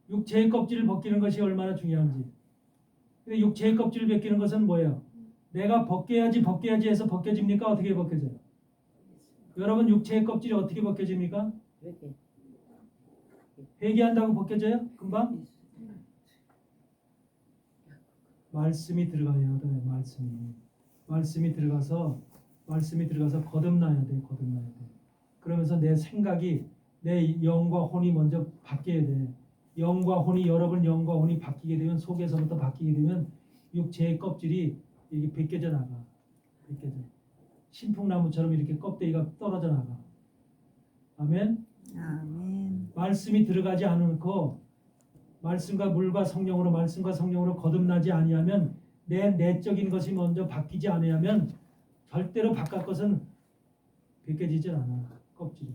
육체의 껍질을 벗기는 것이 얼마나 중요한지. 근데 육체의 껍질을 벗기는 것은 뭐예요? 내가 벗겨야지 해서 벗겨집니까? 어떻게 벗겨져요? 여러분 육체의 껍질이 어떻게 벗겨집니까? 이렇게. 회개한다고 벗겨져요? 금방? 말씀이 들어가야 돼. 말씀이 들어가서 거듭나야 돼. 그러면서 내 생각이 내 영과 혼이 먼저 바뀌어야 돼. 여러분 영과 혼이 바뀌게 되면 속에서부터 바뀌게 되면 육체의 껍질이 이게 벗겨져 나가. 신풍나무처럼 이렇게 껍데기가 떨어져 나가. 아멘. 아멘. 말씀이 들어가지 않고 말씀과 성령으로 거듭나지 아니하면 내 내적인 것이 먼저 바뀌지 아니하면 절대로 바깥 것은 벗겨지질 않아. 껍질이.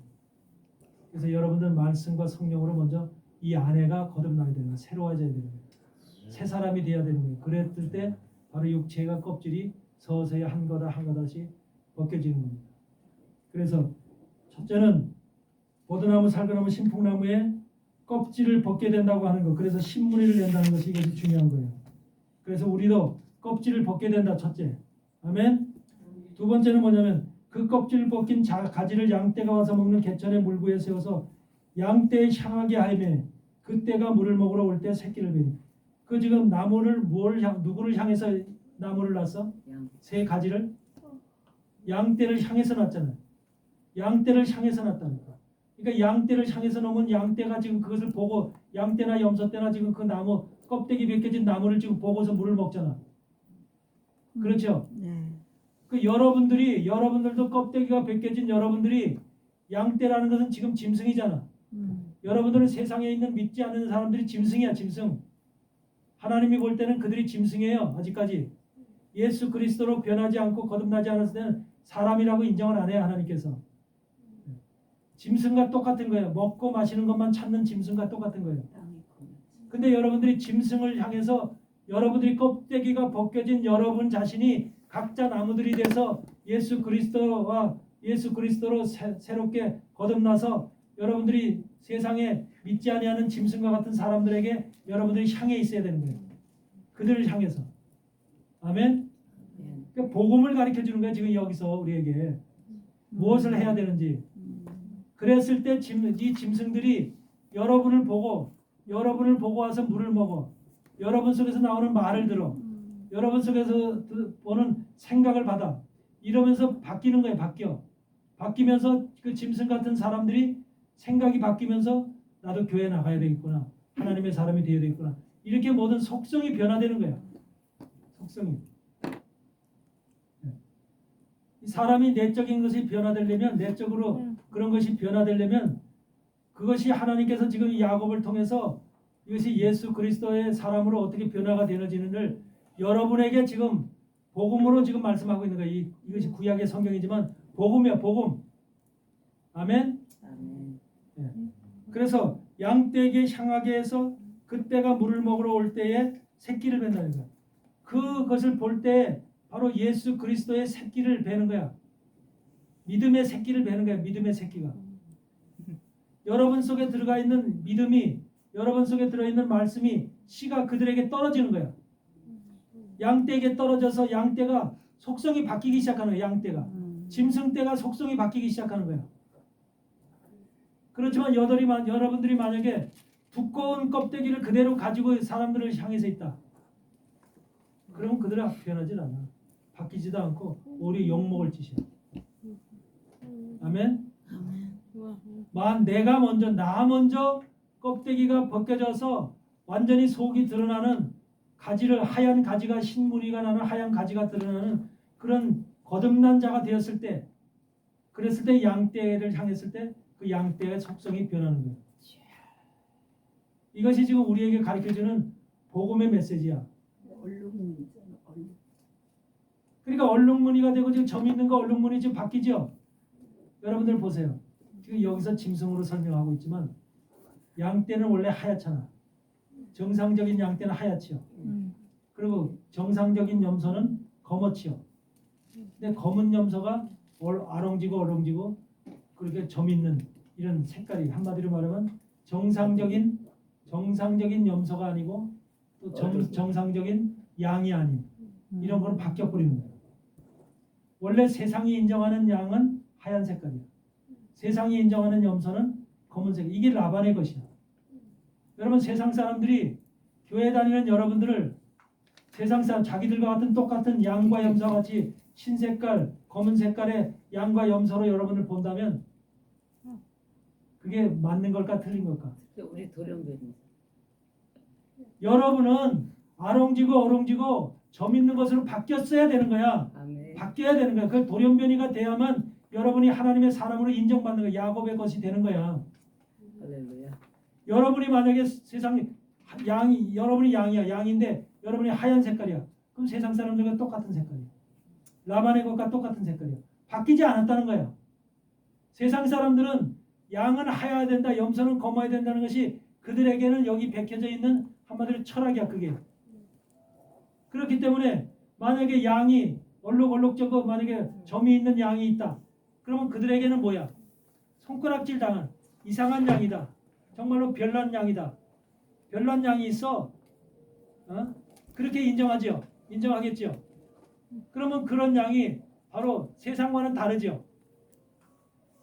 그래서 여러분들 말씀과 성령으로 먼저 이 안에가 거듭나야 되는 거예요. 새로워져야 되는 거예요. 새 사람이 돼야 되는 거예요. 그랬을 때 바로 육체가 껍질이 서서히 한 거다씩 벗겨지는 겁니다. 그래서 첫째는 보드나무, 살구나무, 신풍나무의 껍질을 벗게 된다고 하는 것. 그래서 신문이를 낸다는 것이 이것이 중요한 거예요. 그래서 우리도 껍질을 벗게 된다. 첫째. 아멘. 두 번째는 뭐냐면 그 껍질을 벗긴 가지를 양떼가 와서 먹는 개천의 물구에 세워서 양떼에 향하게 하며 그때가 물을 먹으러 올 때 새끼를 베니. 그 지금 나무를 누구를 향해서 나무를 놨어? 새 가지를 양떼를 향해서 놨잖아요. 양떼를 향해서 놨다니까. 그러니까 양떼를 향해서 놓으면 양떼가 지금 그것을 보고 양떼나 염소떼나 지금 그 나무 껍데기 벗겨진 나무를 지금 보고서 물을 먹잖아. 그렇죠? 네. 그 여러분들도 껍데기가 벗겨진 여러분들이 양떼라는 것은 지금 짐승이잖아. 여러분들은 세상에 있는 믿지 않는 사람들이 짐승이야. 짐승. 하나님이 볼 때는 그들이 짐승이에요. 아직까지. 예수 그리스도로 변하지 않고 거듭나지 않았을 때는 사람이라고 인정을 안 해요. 하나님께서. 짐승과 똑같은 거예요. 먹고 마시는 것만 찾는 짐승과 똑같은 거예요. 근데 여러분들이 짐승을 향해서 여러분들이 껍데기가 벗겨진 여러분 자신이 각자 나무들이 돼서 예수 그리스도로 새롭게 거듭나서 여러분들이 세상에 믿지 아니하는 짐승과 같은 사람들에게 여러분들이 향해 있어야 되는 거예요. 그들을 향해서. 아멘. 그러니까 복음을 가르쳐 주는 거예요. 지금 여기서 우리에게 무엇을 해야 되는지. 그랬을 때 이 짐승들이 여러분을 보고 와서 물을 먹어. 여러분 속에서 나오는 말을 들어. 여러분 속에서 보는 생각을 받아. 이러면서 바뀌는 거예요. 바뀌면서 그 짐승 같은 사람들이 생각이 바뀌면서 나도 교회 나가야 되겠구나. 하나님의 사람이 되어야 되겠구나. 이렇게 모든 속성이 변화되는 거야. 속성이. 사람이 내적인 것이 변화되려면 내적으로 그런 것이 변화되려면 그것이 하나님께서 지금 야곱을 통해서 이것이 예수 그리스도의 사람으로 어떻게 변화가 되는지를 여러분에게 지금 복음으로 지금 말씀하고 있는 거예요. 이것이 구약의 성경이지만 복음이야. 복음. 아멘. 네. 그래서 양떼에게 향하게 해서 그때가 물을 먹으러 올 때에 새끼를 벤다는 거야. 그것을 볼 때 바로 예수 그리스도의 새끼를 베는 거야. 믿음의 새끼를 베는 거야. 믿음의 새끼가. 여러분 속에 들어가 있는 믿음이 여러분 속에 들어있는 말씀이 씨가 그들에게 떨어지는 거야. 양떼에게 떨어져서 양떼가 속성이 바뀌기 시작하는 거야. 양떼가. 짐승떼가 속성이 바뀌기 시작하는 거야. 그렇지만 여러분들이 만약에 두꺼운 껍데기를 그대로 가지고 사람들을 향해서 있다. 그러면 그들은 변하지 않아. 바뀌지도 않고 오히려 욕먹을 짓이야. 아멘? 나 먼저 껍데기가 벗겨져서 완전히 속이 드러나는 가지를 하얀 가지가 신무늬가 나는 하얀 가지가 드러나는 그런 거듭난 자가 되었을 때 그랬을 때 양떼를 향했을 때 그 양떼의 속성이 변하는 거예요. 이것이 지금 우리에게 가르쳐주는 복음의 메시지야. 얼룩무늬잖아. 얼룩. 그러니까 얼룩무늬가 되고 지금 점 있는 거 얼룩무늬 지금 바뀌죠. 여러분들 보세요. 지금 여기서 짐승으로 설명하고 있지만 양떼는 원래 하얗잖아. 정상적인 양떼는 하얗지요. 그리고 정상적인 염소는 검었지요. 근데 검은 염소가 아롱지고 그렇게 점 있는 이런 색깔이 한마디로 말하면 정상적인 염소가 아니고 또 정상적인 양이 아닌 이런 거는 바뀌어버리는 거예요. 원래 세상이 인정하는 양은 하얀 색깔이야. 세상이 인정하는 염소는 검은색. 이게 라반의 것이야. 여러분 세상 사람들이 교회 다니는 여러분들을 세상 사람 자기들과 같은 똑같은 양과 염소와 같이 흰색깔, 검은 색깔의 양과 염소로 여러분을 본다면 그게 맞는 걸까 틀린 걸까? 우리 도련변이. 여러분은 어롱지고 점 있는 것으로 바뀌었어야 되는 거야. 아멘. 바뀌어야 되는 거야. 그 돌연변이가 돼야만 여러분이 하나님의 사람으로 인정받는 거야. 야곱의 것이 되는 거야. 할렐루야. 여러분이 만약에 여러분이 양인데 여러분이 하얀 색깔이야. 그럼 세상 사람들과 똑같은 색깔이야. 라반의 것과 똑같은 색깔이야. 바뀌지 않았다는 거야. 세상 사람들은 양은 하여야 된다, 염소는 검어야 된다는 것이 그들에게는 여기 베껴져 있는 한마디로 철학이야. 그게. 그렇기 때문에 만약에 양이 얼룩얼룩저고 만약에 점이 있는 양이 있다. 그러면 그들에게는 뭐야? 손가락질 당한 이상한 양이다. 정말로 별난 양이다. 별난 양이 있어. 그렇게 인정하죠. 인정하겠죠. 그러면 그런 양이 바로 세상과는 다르죠.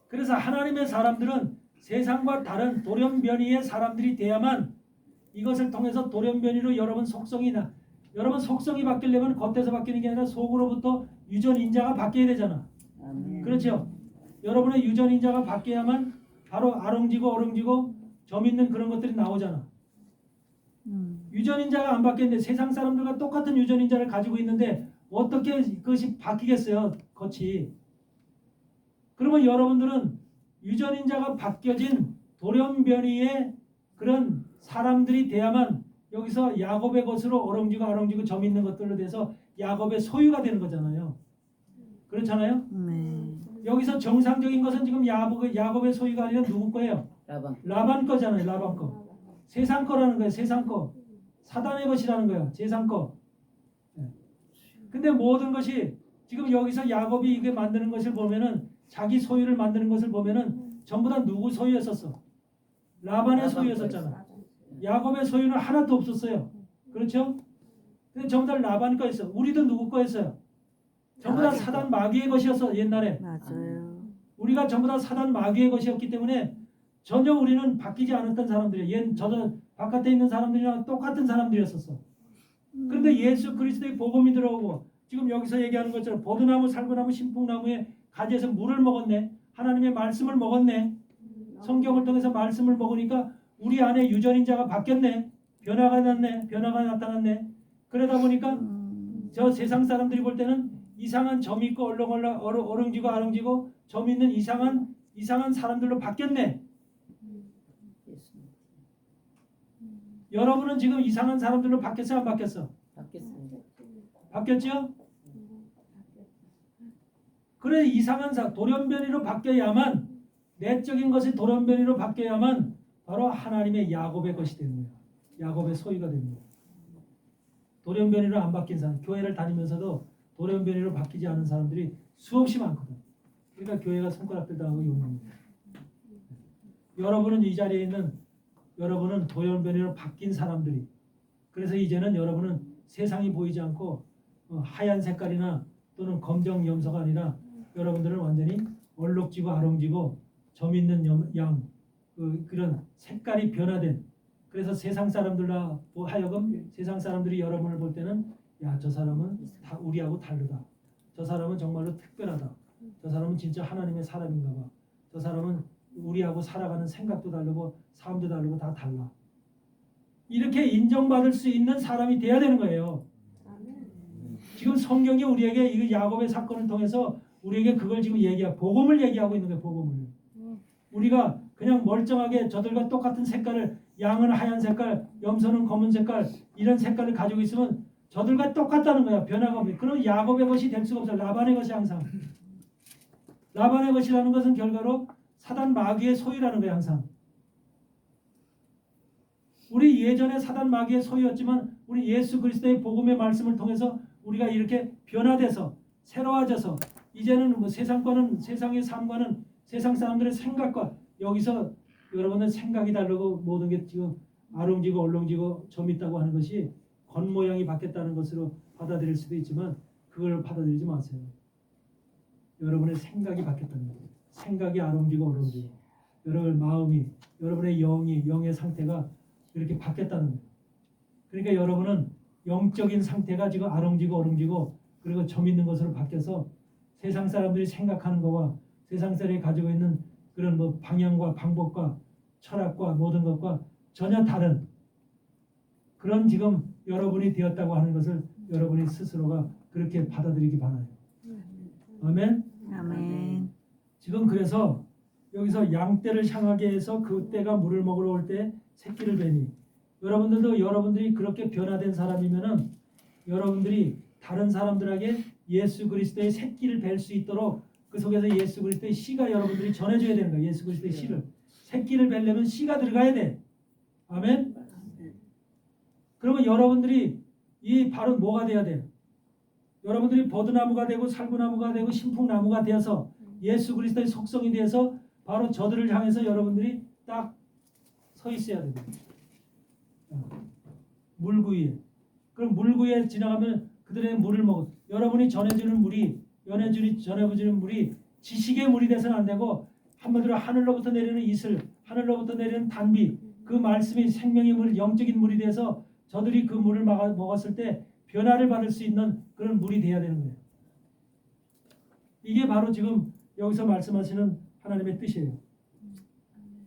그래서 하나님의 사람들은 세상과 다른 돌연변이의 사람들이 돼야만 이것을 통해서 돌연변이로 여러분 속성이 바뀌려면 겉에서 바뀌는 게 아니라 속으로부터 유전인자가 바뀌어야 되잖아. 아멘. 그렇죠. 여러분의 유전인자가 바뀌어야만 바로 어롱지고 점 있는 그런 것들이 나오잖아. 유전인자가 안 바뀌었는데 세상 사람들과 똑같은 유전인자를 가지고 있는데 어떻게 그것이 바뀌겠어요? 겉이. 그러면 여러분들은 유전인자가 바뀌어진 돌연변이의 그런 사람들이 돼야만 여기서 야곱의 것으로 어롱지고 점 있는 것들로 돼서 야곱의 소유가 되는 거잖아요. 그렇잖아요? 여기서 정상적인 것은 지금 야곱의 소유가 아니라 누구 거예요? 라반 거잖아요. 라반 거. 세상 거라는 거예요. 세상 거. 사단의 것이라는 거야. 세상 거. 근데 모든 것이 지금 여기서 야곱이 이게 만드는 것을 보면은 자기 소유를 만드는 것을 보면은 전부 다 누구 소유였었어? 라반의 소유였었잖아. 야곱의 소유는 하나도 없었어요. 그렇죠? 근데 전부 다 라반 거였어. 우리도 누구 거였어요? 전부 다 사단 마귀의 것이었어. 옛날에. 맞아요. 우리가 전부 다 사단 마귀의 것이었기 때문에 전혀 우리는 바뀌지 않았던 사람들이에요. 저도 바깥에 있는 사람들이랑 똑같은 사람들이었었어. 그런데 예수 그리스도의 복음이 들어오고 지금 여기서 얘기하는 것처럼 버드나무, 살구나무, 신풍나무에 가지에서 물을 먹었네. 하나님의 말씀을 먹었네. 성경을 통해서 말씀을 먹으니까 우리 안에 유전인자가 바뀌었네. 변화가 나타났네. 그러다 보니까 저 세상 사람들이 볼 때는 이상한 점이 있고 어렁지고 아렁지고 점 있는 이상한 사람들로 바뀌었네. 여러분은 지금 이상한 사람들로 바뀌었어 안 바뀌었어? 바뀌었습니다. 바뀌었죠? 그래 이상한 돌연변이로 바뀌어야만 내적인 것이 돌연변이로 바뀌어야만 바로 하나님의 야곱의 것이 되는 거야. 야곱의 소유가 되는 거야. 돌연변이로 안 바뀐 사람, 교회를 다니면서도 돌연변이로 바뀌지 않은 사람들이 수없이 많거든. 그러니까 교회가 손가락질 당하고 욕먹는 거야. 여러분은 이 자리에 있는 여러분은 돌연변이로 바뀐 사람들이. 그래서 이제는 여러분은 세상이 보이지 않고 하얀 색깔이나 또는 검정 염소가 아니라 여러분들은 완전히 얼룩지고 아롱지고 점 있는 그런 색깔이 변화된. 그래서 세상 사람들로 하여금 세상 사람들이 여러분을 볼 때는 야, 저 사람은 다 우리하고 다르다. 저 사람은 정말로 특별하다. 저 사람은 진짜 하나님의 사람인가 봐. 저 사람은 우리하고 살아가는 생각도 다르고 삶도 다르고 다 달라. 이렇게 인정받을 수 있는 사람이 돼야 되는 거예요. 아멘. 지금 성경이 우리에게 이 야곱의 사건을 통해서 우리에게 그걸 지금 복음을 얘기하고 있는 거예요. 복음을. 우리가 그냥 멀쩡하게 저들과 똑같은 색깔을, 양은 하얀 색깔, 염소는 검은 색깔, 이런 색깔을 가지고 있으면 저들과 똑같다는 거야. 변화가 없네. 그럼 야곱의 것이 될 수가 없어. 라반의 것이 항상. 라반의 것이라는 것은 결과로 사단 마귀의 소유라는 거야. 항상. 우리 예전에 사단 마귀의 소유였지만 우리 예수 그리스도의 복음의 말씀을 통해서 우리가 이렇게 변화돼서 새로워져서 이제는 뭐 세상의 삶과는 세상 사람들의 생각과 여기서 여러분들 생각이 다르고 모든 게 지금 아롱지고 얼렁지고 점 있다고 하는 것이 겉모양이 바뀌었다는 것으로 받아들일 수도 있지만 그걸 받아들이지 마세요. 여러분의 생각이 바뀌었다는 거예요. 생각이 아롱지고 얼렁지고 여러분의 마음이, 여러분의 영의 상태가 이렇게 바뀌었다는 거예요. 그러니까 여러분은 영적인 상태가 지금 아롱지고 얼렁지고 그리고 점 있는 것으로 바뀌어서 세상 사람들이 생각하는 거와 세상 사람이 가지고 있는 그런 뭐 방향과 방법과 철학과 모든 것과 전혀 다른 그런 지금 여러분이 되었다고 하는 것을 여러분이 스스로가 그렇게 받아들이기 바라요. 아멘. 아멘. 지금 그래서 여기서 양떼를 향하게 해서 그 떼가 물을 먹으러 올 때 새끼를 베니 여러분들도 여러분들이 그렇게 변화된 사람이면은 여러분들이 다른 사람들에게 예수 그리스도의 새끼를 뵐 수 있도록 그 속에서 예수 그리스도의 씨가 여러분들이 전해줘야 되는 거예요. 예수 그리스도의 씨를. 새끼를 뵈려면 씨가 들어가야 돼. 아멘. 그러면 여러분들이 이 바로 뭐가 돼야 돼요? 여러분들이 버드나무가 되고 살구나무가 되고 신풍나무가 되어서 예수 그리스도의 속성이 되어서 바로 저들을 향해서 여러분들이 딱 서 있어야 됩니다. 물구이에. 그럼 물구이에 지나가면 그들의 물을 먹어. 여러분이 전해주는 물이 전해주는 물이 지식의 물이 돼서는 안 되고 한마디로 하늘로부터 내리는 이슬, 하늘로부터 내리는 단비, 그 말씀이 생명의 물, 영적인 물이 돼서 저들이 그 물을 먹었을 때 변화를 받을 수 있는 그런 물이 돼야 되는 거예요. 이게 바로 지금 여기서 말씀하시는 하나님의 뜻이에요.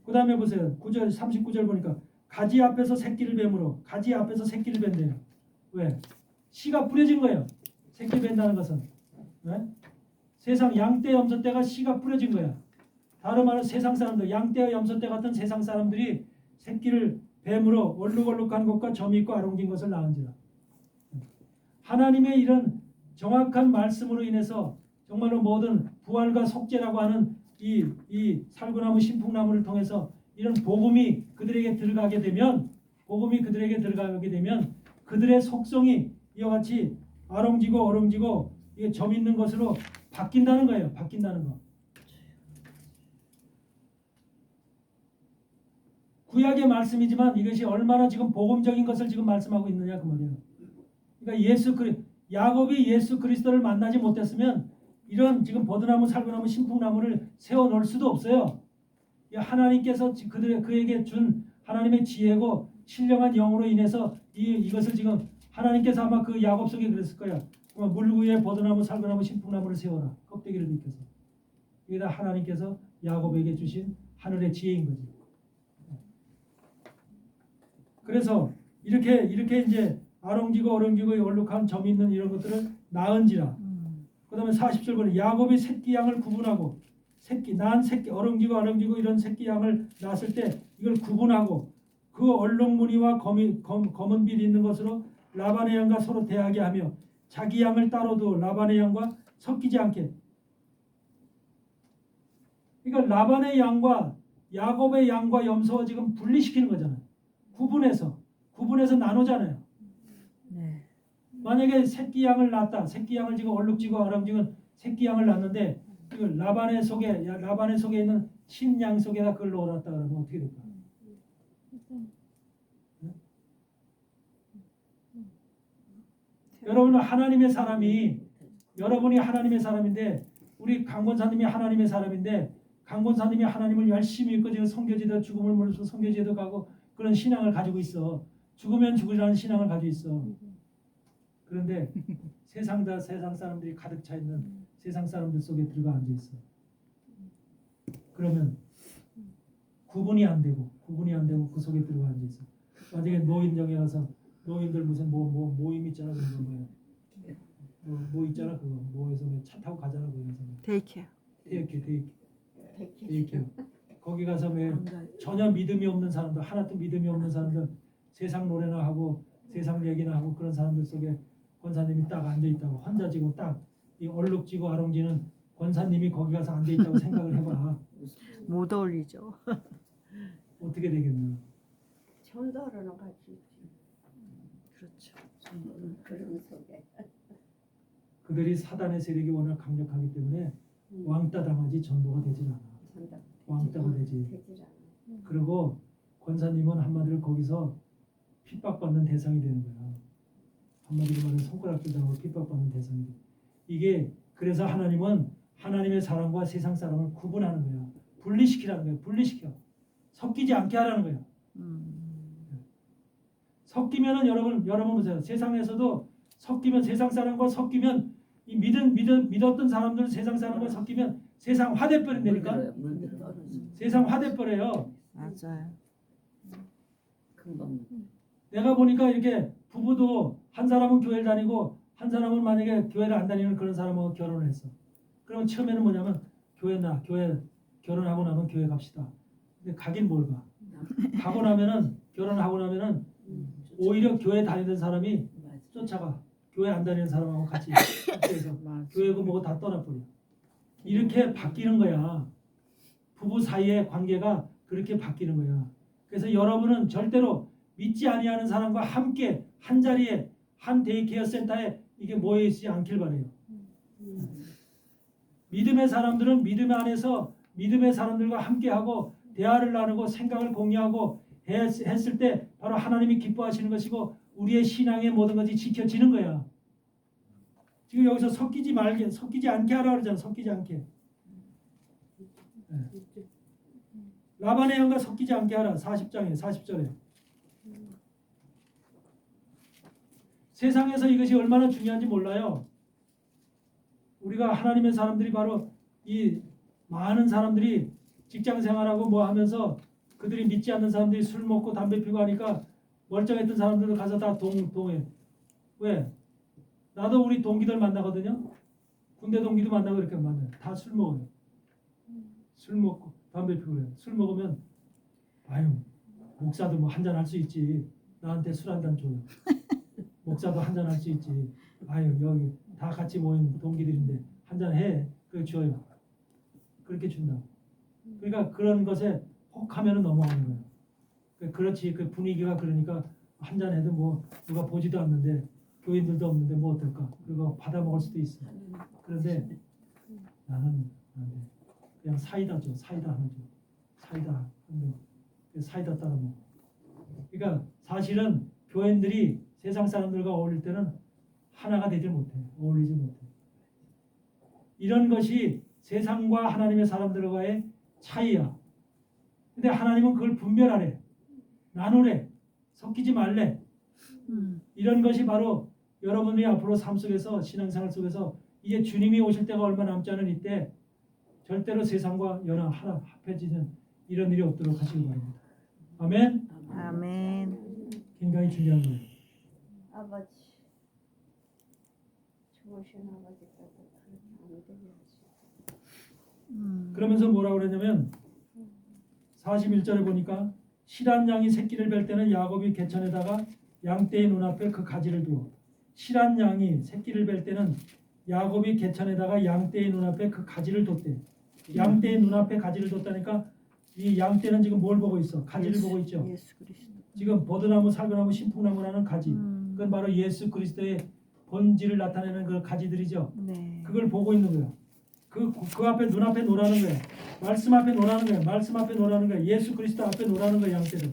그 다음에 보세요. 39절 보니까 가지 앞에서 새끼를 뱀으로 가지 앞에서 새끼를 뱀대요. 왜? 씨가 뿌려진 거예요. 새끼 뱀다는 것은. 네? 세상 양떼 염소떼가 씨가 뿌려진 거야. 다른 말로 세상 사람들 양떼와 염소떼 같은 세상 사람들이 새끼를 뱀으로 얼룩얼룩한 것과 점이 있고 아롱진 것을 낳은지라. 하나님의 이런 정확한 말씀으로 인해서 정말로 모든 부활과 속죄라고 하는 이 살구나무 신풍나무를 통해서 이런 복음이 그들에게 들어가게 되면 그들의 속성이 이와 같이 아롱지고 얼렁지고 이게 점 있는 것으로 바뀐다는 거예요. 바뀐다는 거. 구약의 말씀이지만 이것이 얼마나 지금 복음적인 것을 지금 말씀하고 있느냐 그 말이에요. 그러니까 야곱이 예수 그리스도를 만나지 못했으면 이런 지금 버드나무, 살구나무, 신풍나무를 세워 놓을 수도 없어요. 하나님께서 그에게 준 하나님의 지혜고 신령한 영으로 인해서 이것을 지금 하나님께서 아마 그 야곱 속에 그랬을 거야. 물구에 버드나무, 살구나무, 신풍나무를 세워라. 껍데기를 벗겨서. 이게 다 하나님께서 야곱에게 주신 하늘의 지혜인 거지. 그래서 이렇게 이제 아롱지고 얼렁지고 얼룩한 점 있는 이런 것들을 낳은지라. 그 다음에 40절 보니 야곱이 새끼 양을 구분하고 낳은 새끼 얼렁지고 이런 새끼 양을 낳았을 때 이걸 구분하고 그 얼룩무늬와 검은 빛이 있는 것으로 라반의 양과 서로 대하게 하며 자기 양을 따로 두어 라반의 양과 섞이지 않게. 그러니까 라반의 양과 야곱의 양과 염소와 지금 분리시키는 거잖아요. 구분해서 나누잖아요. 네. 만약에 새끼 양을 낳았다. 새끼 양을 지금 얼룩지고 아랑지고 새끼 양을 낳았는데 이걸 라반의 속에 있는 신양 속에다 그걸 넣어놨다 그러면 어떻게 될까? 네? 여러분이 하나님의 사람인데 우리 강권사님이 하나님의 사람인데 강권사님이 하나님을 열심히 믿고 지금 선교지도 죽음을 물어서 선교지도 가고 그런 신앙을 가지고 있어. 죽으면 죽으라는 신앙을 가지고 있어. 그런데 세상 사람들이 가득 차 있는 세상 사람들 속에 들어가 앉아 있어. 그러면 구분이 안 되고 그 속에 들어가 앉아 있어. 나중에 노인정에 가서 노인들 무슨 모임 있잖아 그런 거야. 뭐 있잖아 그거 뭐에서 차 타고 가잖아 거기서 데이케어. 데이케어 거기 가서 왜 전혀 믿음이 없는 사람들 하나도 믿음이 없는 사람들 세상 노래나 하고 세상 얘기나 하고 그런 사람들 속에 권사님이 딱 앉아 있다고 환자지고 딱 이 얼룩지고 아롱지는 권사님이 거기 가서 앉아 있다고 생각을 해봐. 못 어울리죠. 어떻게 되겠나. 전도하러 같이 그렇죠. 그런 속에 그들이 사단의 세력이 워낙 강력하기 때문에 왕따 당하지 전도가 되질 않아. 전도 왕따가 되지. 되질 않아. 그리고 권사님은 한마디로 거기서 핍박받는 대상이 되는 거야. 한마디로 말하면 손가락질 당하고 핍박받는 대상이 돼. 이게 그래서 하나님은 하나님의 사람과 세상 사람을 구분하는 거야. 분리시키라는 거야. 분리시켜. 섞이지 않게 하라는 거야. 섞이면은 여러분 보세요. 세상에서도 섞이면 세상 사람과 섞이면 이 믿었던 사람들 세상 사람과 섞이면 세상 화돼버린다니까. 세상 화돼버려요. 맞아요. 금방 내가 보니까 이렇게 부부도 한 사람은 교회를 다니고 한 사람은 만약에 교회를 안 다니는 그런 사람하고 결혼을 했어. 그러면 처음에는 뭐냐면 교회 결혼하고 나면 교회 갑시다. 근데 가긴 뭘 가. 가고 나면은 결혼하고 나면은 오히려 교회 다니던 사람이 쫓아가. 교회 안 다니는 사람하고 같이 학교에서 교회고 뭐고 다 떠나버려. 이렇게 바뀌는 거야. 부부 사이의 관계가 그렇게 바뀌는 거야. 그래서 여러분은 절대로 믿지 아니하는 사람과 함께 한 자리에 한 데이케어 센터에 이게 모여 있지 않길 바래요. 믿음의 사람들은 믿음 안에서 믿음의 사람들과 함께하고 대화를 나누고 생각을 공유하고 했을 때 바로 하나님이 기뻐하시는 것이고 우리의 신앙의 모든 것이 지켜지는 거야. 지금 여기서 섞이지 않게 하라 그러잖아. 섞이지 않게. 네. 라반의 양과 섞이지 않게 하라. 40절에. 세상에서 이것이 얼마나 중요한지 몰라요. 우리가 하나님의 사람들이 바로 이 많은 사람들이 직장 생활하고 뭐 하면서 그들이 믿지 않는 사람들이 술 먹고 담배 피고 하니까 멀쩡했던 사람들도 가서 다 동해. 왜? 나도 우리 동기들 만나거든요. 군대 동기도 만나고 이렇게 만나요. 다 술 먹어요. 술 먹고 담배 피고 그래요. 술 먹으면 아유 목사도 뭐 한잔 할 수 있지. 나한테 술 한 잔 줘요. 목사도 한잔 할 수 있지. 아유 여기 다 같이 모인 동기들인데 한잔 해. 그래 줘요. 그렇게 준다. 그러니까 그런 것에 혹하면은 넘어가는 거예요. 그렇지 그 분위기가 그러니까 한잔 해도 뭐 누가 보지도 않는데 교인들도 없는데 뭐 어떨까? 그리고 받아 먹을 수도 있어. 그런데 나는 안 돼. 그냥 사이다 줘. 사이다 하나 줘. 사이다 한 병. 사이다 따라 먹어. 그러니까 사실은 교인들이 세상 사람들과 어울릴 때는 하나가 되지 못해. 어울리지 못해. 이런 것이 세상과 하나님의 사람들과의 차이야. 근데 하나님은 그걸 분별하래. 나누래. 섞이지 말래. 이런 것이 바로 여러분이 앞으로 삶 속에서 신앙생활 속에서 이제 주님이 오실 때가 얼마 남지 않은 이때 절대로 세상과 연합 하나 합해지는 이런 일이 없도록 하시기 바랍니다. 아멘. 아멘. 굉장히 중요한 거예요. 아버지 좋으신 아버지께서 그렇게 안 되게 하시고 그러면서 뭐라고 그랬냐면 41절에 보니까 실한 양이 새끼를 뵐 때는 야곱이 개천에다가 양떼의 눈앞에 그 가지를 두어. 실한 양이 새끼를 뵐 때는 야곱이 개천에다가 양떼의 눈앞에 그 가지를 뒀대. 양떼의 눈앞에 가지를 뒀다니까 이 양떼는 지금 뭘 보고 있어? 가지를 보고 있죠. 예수 그리스도. 지금 버드나무, 살구나무, 신풍나무라는 가지. 그건 바로 예수 그리스도의 본질을 나타내는 그 가지들이죠. 네. 그걸 보고 있는 거야. 그 앞에 눈앞에 놓으라는 거야. 말씀 앞에 놓으라는 거야. 말씀 앞에 놓으라는 거야. 예수 그리스도 앞에 놓으라는 거야. 양떼를.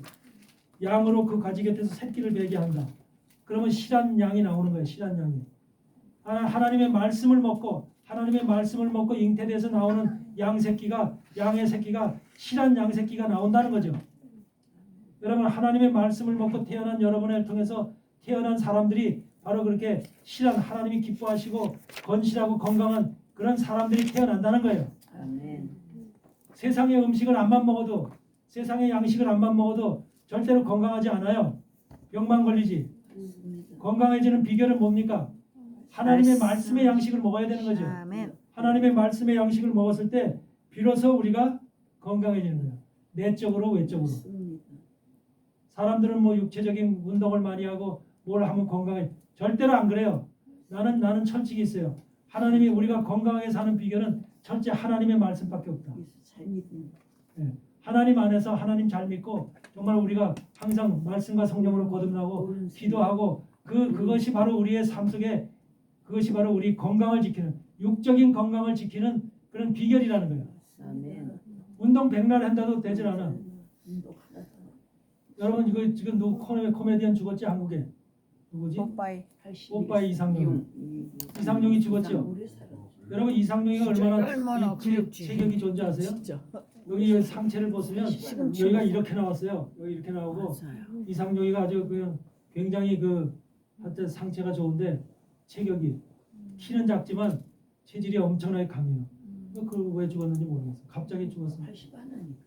양으로 그 가지 곁에서 새끼를 베게 한다. 그러면 실한 양이 나오는 거야. 실한 양이. 하나님의 말씀을 먹고 잉태돼서 나오는 양의 새끼가 실한 양 새끼가 나온다는 거죠. 여러분 하나님의 말씀을 먹고 태어난 여러분을 통해서 태어난 사람들이 바로 그렇게 실한 하나님이 기뻐하시고 건실하고 건강한 그런 사람들이 태어난다는 거예요. 아멘. 세상의 음식을 안만 먹어도 세상의 양식을 안만 먹어도 절대로 건강하지 않아요. 병만 걸리지. 건강해지는 비결은 뭡니까? 하나님의 말씀의 양식을 먹어야 되는 거죠. 아멘. 하나님의 말씀의 양식을 먹었을 때 비로소 우리가 건강해지는 거예요. 내적으로 외적으로. 사람들은 뭐 육체적인 운동을 많이 하고 뭘 하면 건강해. 절대로 안 그래요. 나는 철칙이 있어요. 하나님이 우리가 건강하게 사는 비결은 첫째 하나님의 말씀밖에 없다. 예. 하나님 안에서 하나님 잘 믿고 정말 우리가 항상 말씀과 성령으로 거듭나고 기도하고 그것이 바로 우리의 삶 속에 그것이 바로 우리 건강을 지키는 육적인 건강을 지키는 그런 비결이라는 거예요. 아멘. 운동 백날 한다도 되질 않아. 여러분 이거 지금 누구 코미디언 죽었지 한국에 누구지? 뽀빠이 이상용이 죽었죠. 여러분 이상용이가 얼마나 체격이 좋은지 아세요? 여기 상체를 보시면 여기가 이렇게 나왔어요. 여기 이렇게 나오고 이상용이가 아주 그냥 굉장히 한때 상체가 좋은데 체격이 키는 작지만 체질이 엄청나게 강해요. 왜 죽었는지 모르겠어요. 갑자기 죽었어요.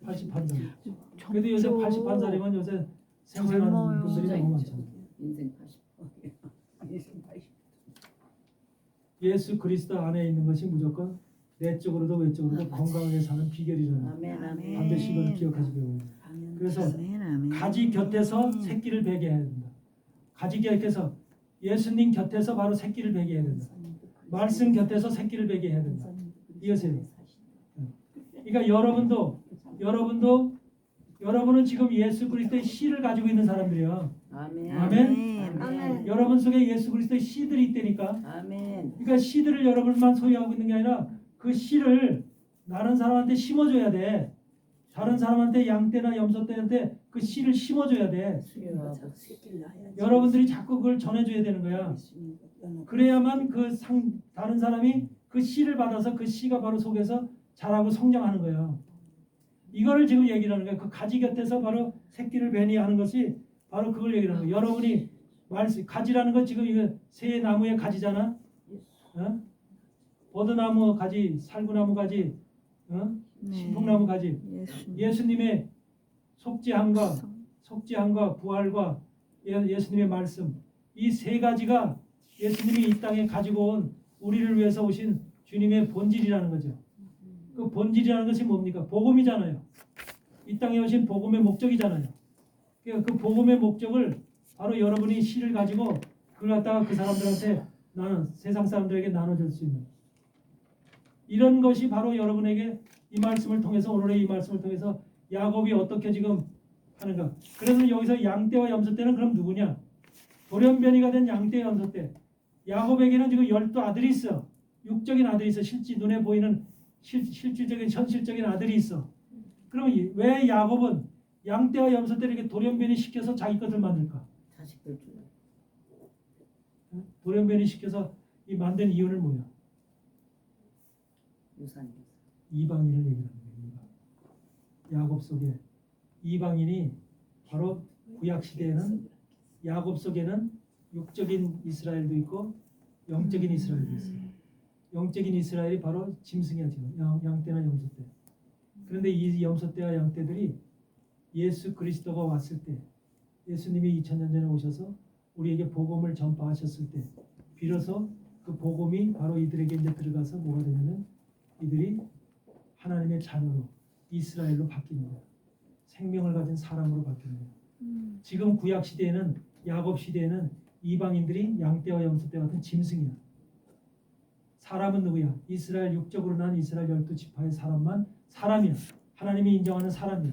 81살. 그래도 요새 81살이면 요새 생생한 분들이 너무 많잖아요. 인생 80. 인생 80. 예수 그리스도 안에 있는 것이 무조건 내적으로도 외적으로도 건강하게 사는 비결이잖아요. 아멘. 아멘. 반드시 이걸 기억하시기 바랍니다. 그래서 가지 곁에서 새끼를 베게 해야 된다. 가지 곁에서 예수님 곁에서 바로 새끼를 베게 해야 된다. 말씀 곁에서 새끼를 베게 해야 된다. 이해하세요? 그러니까 여러분은 지금 예수 그리스도의 씨를 가지고 있는 사람들이에요. 아멘. 아멘. 아멘. 여러분 속에 예수 그리스도의 씨들이 있다니까. 아멘. 그러니까 씨들을 여러분만 소유하고 있는 게 아니라 그 씨를 다른 사람한테 심어줘야 돼. 다른 사람한테 양떼나 염소떼한테 그 씨를 심어줘야 돼. 여러분들이 자꾸 그걸 전해줘야 되는 거야. 그래야만 다른 사람이 그 씨를 받아서 그 씨가 바로 속에서 자라고 성장하는 거예요. 이거를 지금 얘기를 하는 거예요. 그 가지 곁에서 바로 새끼를 베니 하는 것이 바로 그걸 얘기를 하는 거예요. 여러분이 가지라는 건 지금 이거 새 나무의 가지잖아. 어? 버드나무 가지, 살구나무 가지, 신풍나무 가지. 예수님의 속죄함과 부활과 예수님의 말씀 이 세 가지가 예수님이 이 땅에 가지고 온 우리를 위해서 오신 주님의 본질이라는 거죠. 그 본질이라는 것이 뭡니까? 복음이잖아요. 이 땅에 오신 복음의 목적이잖아요. 그러니까 그 복음의 목적을 바로 여러분이 씨를 가지고 그걸 갖다가 그 사람들한테 세상 사람들에게 나눠줄 수 있는 이런 것이 바로 여러분에게 이 말씀을 통해서 오늘의 이 말씀을 통해서 야곱이 어떻게 지금 하는가. 그래서 여기서 양떼와 염소떼는 그럼 누구냐? 돌연변이가 된 양떼와 염소떼. 야곱에게는 지금 12아들이 있어. 육적인 아들이 있어. 눈에 보이는 실질적인 현실적인 아들이 있어. 그러면 왜 야곱은 양떼와 염소떼를 이렇게 돌연변이 시켜서 자기 것을 만들까? 자식들 줄. 돌연변이 시켜서 이 만든 이유는 뭐야? 유산. 이방인을 얘기하는 거예요. 야곱 속에 이방인이 바로 구약 시대에는 야곱 속에는 육적인 이스라엘도 있고 영적인 이스라엘도 있어요. 영적인 이스라엘이 바로 짐승이야 지금 양떼나 염소떼. 그런데 이 염소떼와 양떼들이 예수 그리스도가 왔을 때 예수님이 2000년 전에 오셔서 우리에게 복음을 전파하셨을 때 비로소 그 복음이 바로 이들에게 이제 들어가서 뭐가 되냐면 이들이 하나님의 자녀로 이스라엘로 바뀌는 거예요. 생명을 가진 사람으로 바뀌는 거예요. 지금 구약 시대에는 야곱 시대에는 이방인들이 양떼와 염소떼 같은 짐승이야. 사람은 누구야? 이스라엘 육적으로 난 이스라엘 12지파의 사람만 사람이야. 하나님이 인정하는 사람이야.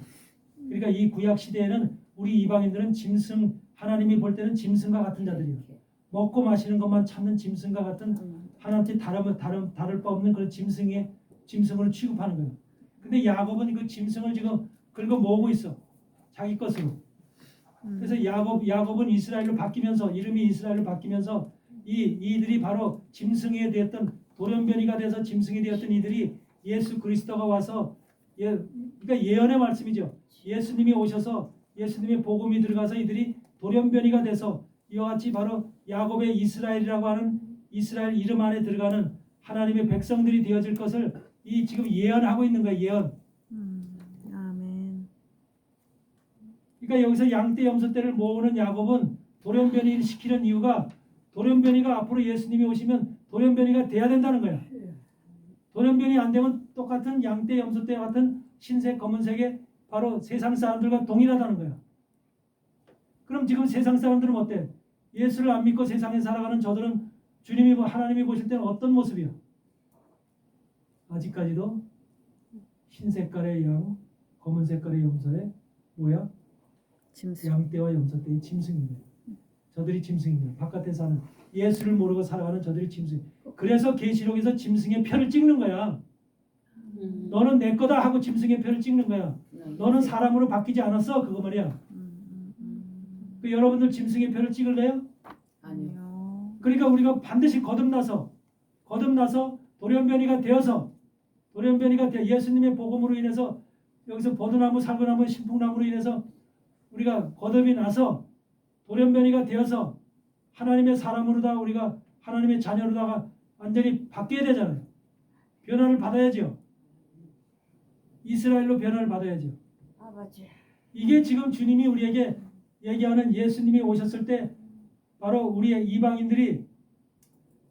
그러니까 이 구약 시대에는 우리 이방인들은 짐승 하나님이 볼 때는 짐승과 같은 자들이야. 먹고 마시는 것만 찾는 짐승과 같은 하나님께 다를 바 없는 그런 짐승으로 취급하는 거예요. 근데 야곱은 그 짐승을 지금 긁어 모으고 있어. 자기 것으로. 그래서 야곱은 이스라엘로 바뀌면서 이름이 이스라엘로 바뀌면서 이들이 바로 짐승이 되었던 돌연변이가 돼서 짐승이 되었던 이들이 예수 그리스도가 와서 그러니까 예언의 말씀이죠. 예수님이 오셔서 예수님의 복음이 들어가서 이들이 돌연변이가 돼서 이와 같이 바로 야곱의 이스라엘이라고 하는 이스라엘 이름 안에 들어가는 하나님의 백성들이 되어질 것을 지금 예언하고 있는 거예요. 예언. 아멘. 그러니까 여기서 양떼 염소떼를 모으는 야곱은 돌연변이를 시키는 이유가 돌연변이가 앞으로 예수님이 오시면 돌연변이가 돼야 된다는 거야. 돌연변이 안 되면 똑같은 양떼 염소떼 같은 흰색 검은색의 바로 세상 사람들과 동일하다는 거야. 그럼 지금 세상 사람들은 어때? 예수를 안 믿고 세상에 살아가는 저들은 주님이 하나님이 보실 때는 어떤 모습이야? 아직까지도 흰 색깔의 양, 검은 색깔의 염소의 뭐야? 짐승. 양떼와 염소떼의 짐승인 거예요. 저들이 짐승인 거예요. 바깥에 사는 예수를 모르고 살아가는 저들이 짐승. 그래서 계시록에서 짐승의 표를 찍는 거야. 너는 내 거다 하고 짐승의 표를 찍는 거야. 너는 사람으로 바뀌지 않았어. 그거 말이야. 그 여러분들 짐승의 표를 찍을래요? 아니요. 그러니까 우리가 반드시 거듭나서 돌연변이가 되어서 예수님의 복음으로 인해서 여기서 버드나무, 살구나무, 신풍나무로 인해서 우리가 거듭이 나서 돌연변이가 되어서 하나님의 사람으로다 우리가 하나님의 자녀로다가 완전히 바뀌어야 되잖아요. 변화를 받아야죠. 이스라엘로 변화를 받아야죠. 아버지. 이게 지금 주님이 우리에게 얘기하는 예수님이 오셨을 때 바로 우리의 이방인들이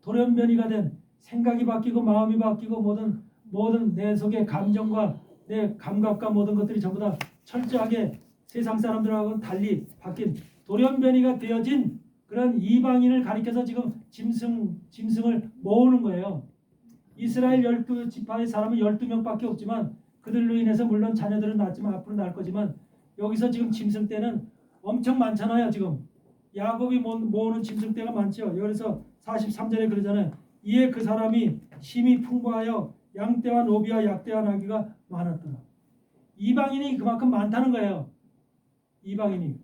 돌연변이가 된 생각이 바뀌고 마음이 바뀌고 모든 내 속의 감정과 내 감각과 모든 것들이 전부 다 철저하게 세상 사람들하고는 달리 바뀐 돌연변이가 되어진 그런 이방인을 가리켜서 지금 짐승을 모으는 거예요. 이스라엘 12지파의 사람은 12명밖에 없지만 그들로 인해서 물론 자녀들은 낳지만 앞으로 낳을 거지만 여기서 지금 짐승떼는 엄청 많잖아요. 지금 야곱이 모으는 짐승떼가 많죠. 그래서 43절에 그러잖아요. 이에 그 사람이 심히 풍부하여 양떼와 노비와 약떼와 나귀가 많았더라. 이방인이 그만큼 많다는 거예요. 이방인이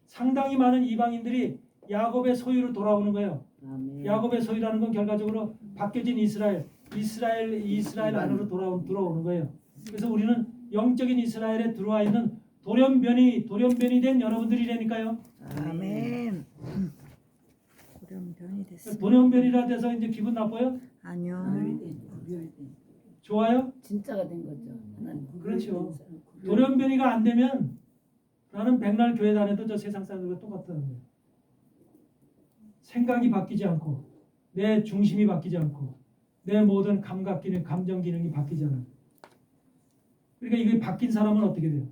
상당히 많은 이방인들이 야곱의 소유로 돌아오는 거예요. 아멘. 야곱의 소유라는 건 결과적으로 바뀌어진 이스라엘 안으로 들어오는 거예요. 그래서 우리는 영적인 이스라엘에 들어와 있는 돌연변이 된 여러분들이라니까요. 아멘. 돌연변이 됐어. 돌연변이라 돼서 이제 기분 나빠요? 아니요. 구별된. 좋아요? 진짜가 된 거죠. 하나님. 그렇죠. 돌연변이가 안 되면 나는 백날 교회 다녀도 저 세상 사람들과 똑같다는 거예요. 생각이 바뀌지 않고 내 중심이 바뀌지 않고 내 모든 감각 기능, 감정 기능이 바뀌지 않아요. 그러니까 이게 바뀐 사람은 어떻게 돼요?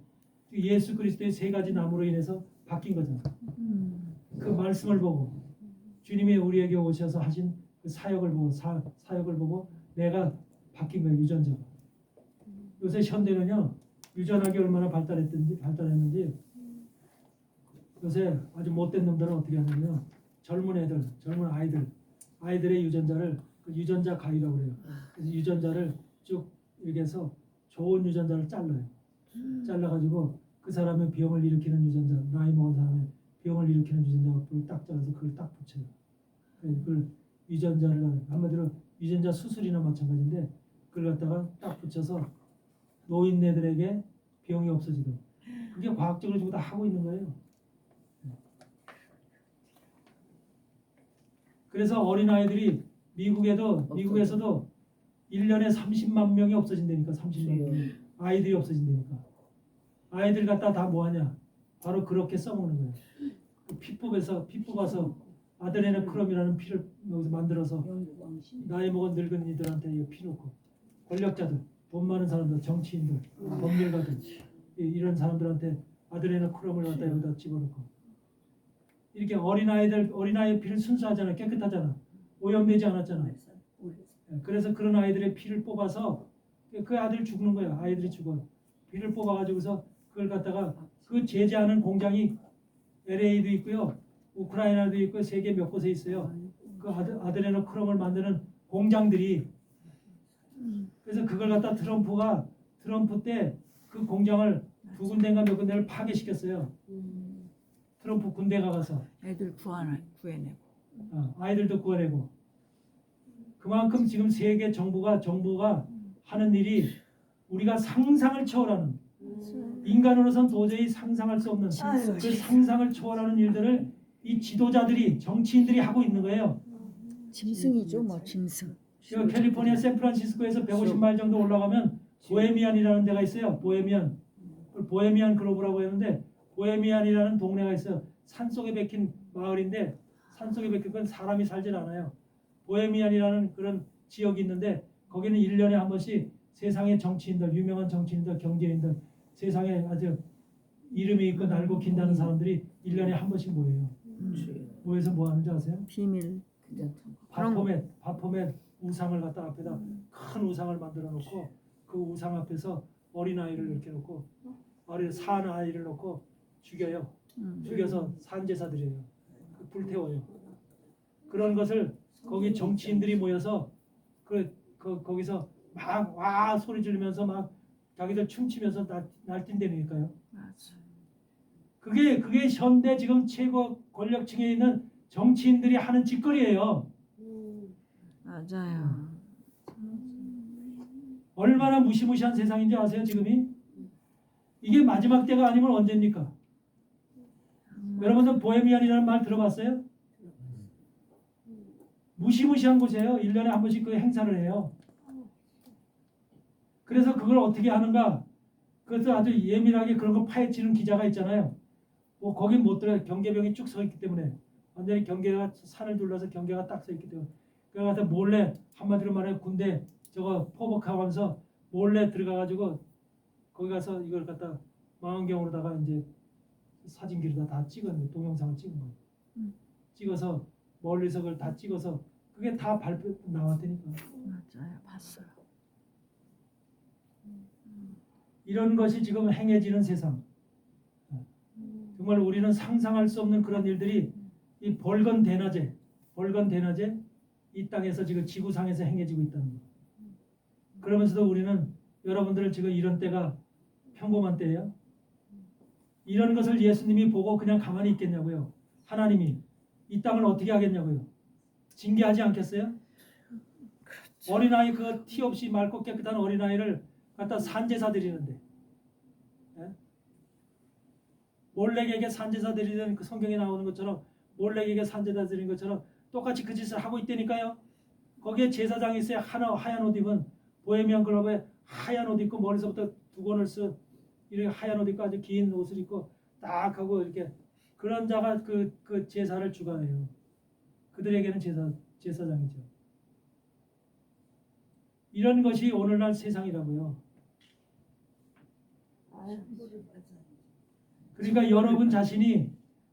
예수 그리스도의 세 가지 나무로 인해서 바뀐 거잖아요. 그 말씀을 보고 주님이 우리에게 오셔서 하신 그 사역을 보고 사역을 보고 내가 바뀐 거예요. 유전자가. 요새 현대는요 유전학이 얼마나 발달했는지 요새 아주 못된 놈들은 어떻게 하냐면요 젊은 아이들의 유전자를 그 유전자 가위라고 그래요. 그래서 유전자를 쭉 이렇게 해서 좋은 유전자를 잘라가지고 그 사람의 병을 일으키는 유전자, 나이 먹은 사람의 병을 일으키는 유전자를 딱 잘라서 그걸 딱 붙여요. 그걸 유전자를 한마디로 유전자 수술이나 마찬가지인데 그걸 갖다가 딱 붙여서 노인네들에게 병이 없어지도록 그게 과학적으로 지금 다 하고 있는 거예요. 그래서 어린아이들이 미국에서도 1년에 30만 명이 없어진다니까. 30만 명 아이들이 없어진다니까. 아이들 갖다 다 뭐하냐 바로 그렇게 써먹는 거예요. 그 피 뽑아서 아드레나크롬이라는 피를 여기서 만들어서 나이 먹은 늙은이들한테 이거 피 놓고 권력자들, 돈 많은 사람들, 정치인들, 법률가들 이런 사람들한테 아드레나크롬을 갖다 여기다 집어넣고 이렇게 어린아이 피를 순수하잖아. 깨끗하잖아. 오염되지 않았잖아. 그래서 그런 아이들의 피를 뽑아서 그 아들 죽는 거야. 아이들이 죽어. 피를 뽑아가지고서 그걸 갖다가 그 제재하는 공장이 LA도 있고요. 우크라이나도 있고 세계 몇 곳에 있어요. 그 아드레나크롬을 만드는 공장들이. 그래서 그걸 갖다 트럼프 때 그 공장을 두 군데인가 몇 군데를 파괴시켰어요. 트럼프 군대가 가서 애들 구해내고. 아이들도 구해내고. 그만큼 지금 세계 정부가 하는 일이 우리가 상상을 초월하는 인간으로선 도저히 상상할 수 없는 그 상상을 초월하는 일들을 이 지도자들이 정치인들이 하고 있는 거예요. 짐승이죠, 뭐 짐승. 캘리포니아 샌프란시스코에서 150마일 정도 올라가면 보헤미안이라는 데가 있어요. 보헤미안. 그걸 보헤미안 글로브라고 했는데 보헤미안이라는 동네가 있어요. 산속에 박힌 마을인데 산속에 박힌 건 사람이 살질 않아요. 보헤미안이라는 그런 지역이 있는데 거기는 1년에 한 번씩 세상의 정치인들, 유명한 정치인들, 경제인들, 세상에 아주 이름이 있고 날고 긴다는 사람들이 1년에 한 번씩 모여요. 모여서 뭐 하는지 아세요? 비밀. 바포맷 우상을 갖다 앞에다 큰 우상을 만들어 놓고 그 우상 앞에서 어린아이를 이렇게 놓고 산 아이를 놓고 죽여요. 죽여서 산제사 드려요. 불태워요. 그런 것을 거기 정치인들이 모여서 거기서 막 와 소리 지르면서 막 자기들 춤추면서 날뛴다니까요. 그게 현대 지금 최고 권력층에 있는 정치인들이 하는 짓거리예요. 맞아요. 얼마나 무시무시한 세상인지 아세요 지금이? 이게 마지막 때가 아니면 언제입니까? 여러분들 보헤미안이라는 말 들어봤어요? 무시무시한 곳이에요. 1년에 한 번씩 그 행사를 해요. 그래서 그걸 어떻게 하는가? 그래서 아주 예민하게 그런 거 파헤치는 기자가 있잖아요. 뭐 거긴 못 들어요. 경계병이 쭉 서 있기 때문에 완전히 경계가 산을 둘러서 경계가 딱 서 있기 때문에 그래서 몰래 한마디로 말해 군대 저거 포복하면서 몰래 들어가가지고 거기 가서 이걸 갖다 망원경으로다가 이제 사진기로다 다 찍은 거예요. 동영상을 찍은 거예요. 찍어서 멀리서 그걸 다 찍어서 그게 다 발표 나왔다니까. 맞아요. 봤어요. 이런 것이 지금 행해지는 세상. 정말 우리는 상상할 수 없는 그런 일들이 이 벌건 대낮에 이 땅에서 지금 지구상에서 행해지고 있다는 거예요. 그러면서도 우리는 여러분들은 지금 이런 때가 평범한 때예요. 이런 것을 예수님이 보고 그냥 가만히 있겠냐고요. 하나님이 이 땅을 어떻게 하겠냐고요. 징계하지 않겠어요? 그렇죠. 어린아이 그 티 없이 맑고 깨끗한 어린아이를 갖다 산제사 드리는데 예? 몰렉에게 산제사 드리는 그 성경에 나오는 것처럼 몰렉에게 산제사 드리는 것처럼 똑같이 그 짓을 하고 있다니까요. 거기에 제사장이 있어요. 하얀 옷 입은 보헤미안 클럽에 하얀 옷 입고 머리서부터 두건을 쓴 이렇게 하얀 옷 입고 아주 긴 옷을 입고 딱 하고 이렇게 그런 자가 그 제사를 주관해요. 그들에게는 제사장이죠. 이런 것이 오늘날 세상이라고요. 그러니까 여러분 자신이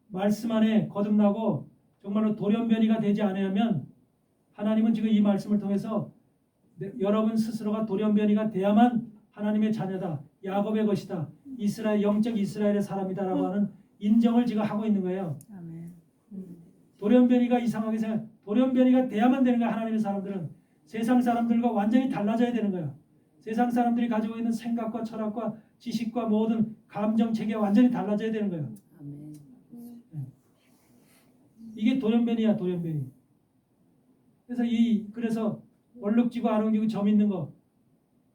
말씀 안에 거듭나고 정말로 돌연변이가 되지 않으면 하나님은 지금 이 말씀을 통해서 여러분 스스로가 돌연변이가 돼야만 하나님의 자녀다. 야곱의 것이다. 이스라엘 영적 이스라엘의 사람이다라고 하는 인정을 지금 하고 있는 거예요. 아멘. 돌연변이가 이상하게 생각. 돌연변이가 돼야만 되는 거야. 하나님의 사람들은 세상 사람들과 완전히 달라져야 되는 거야. 세상 사람들이 가지고 있는 생각과 철학과 지식과 모든 감정 체계가 완전히 달라져야 되는 거예요. 이게 돌연변이야, 돌연변이. 그래서 얼룩지고 안 옮기고 점 있는 거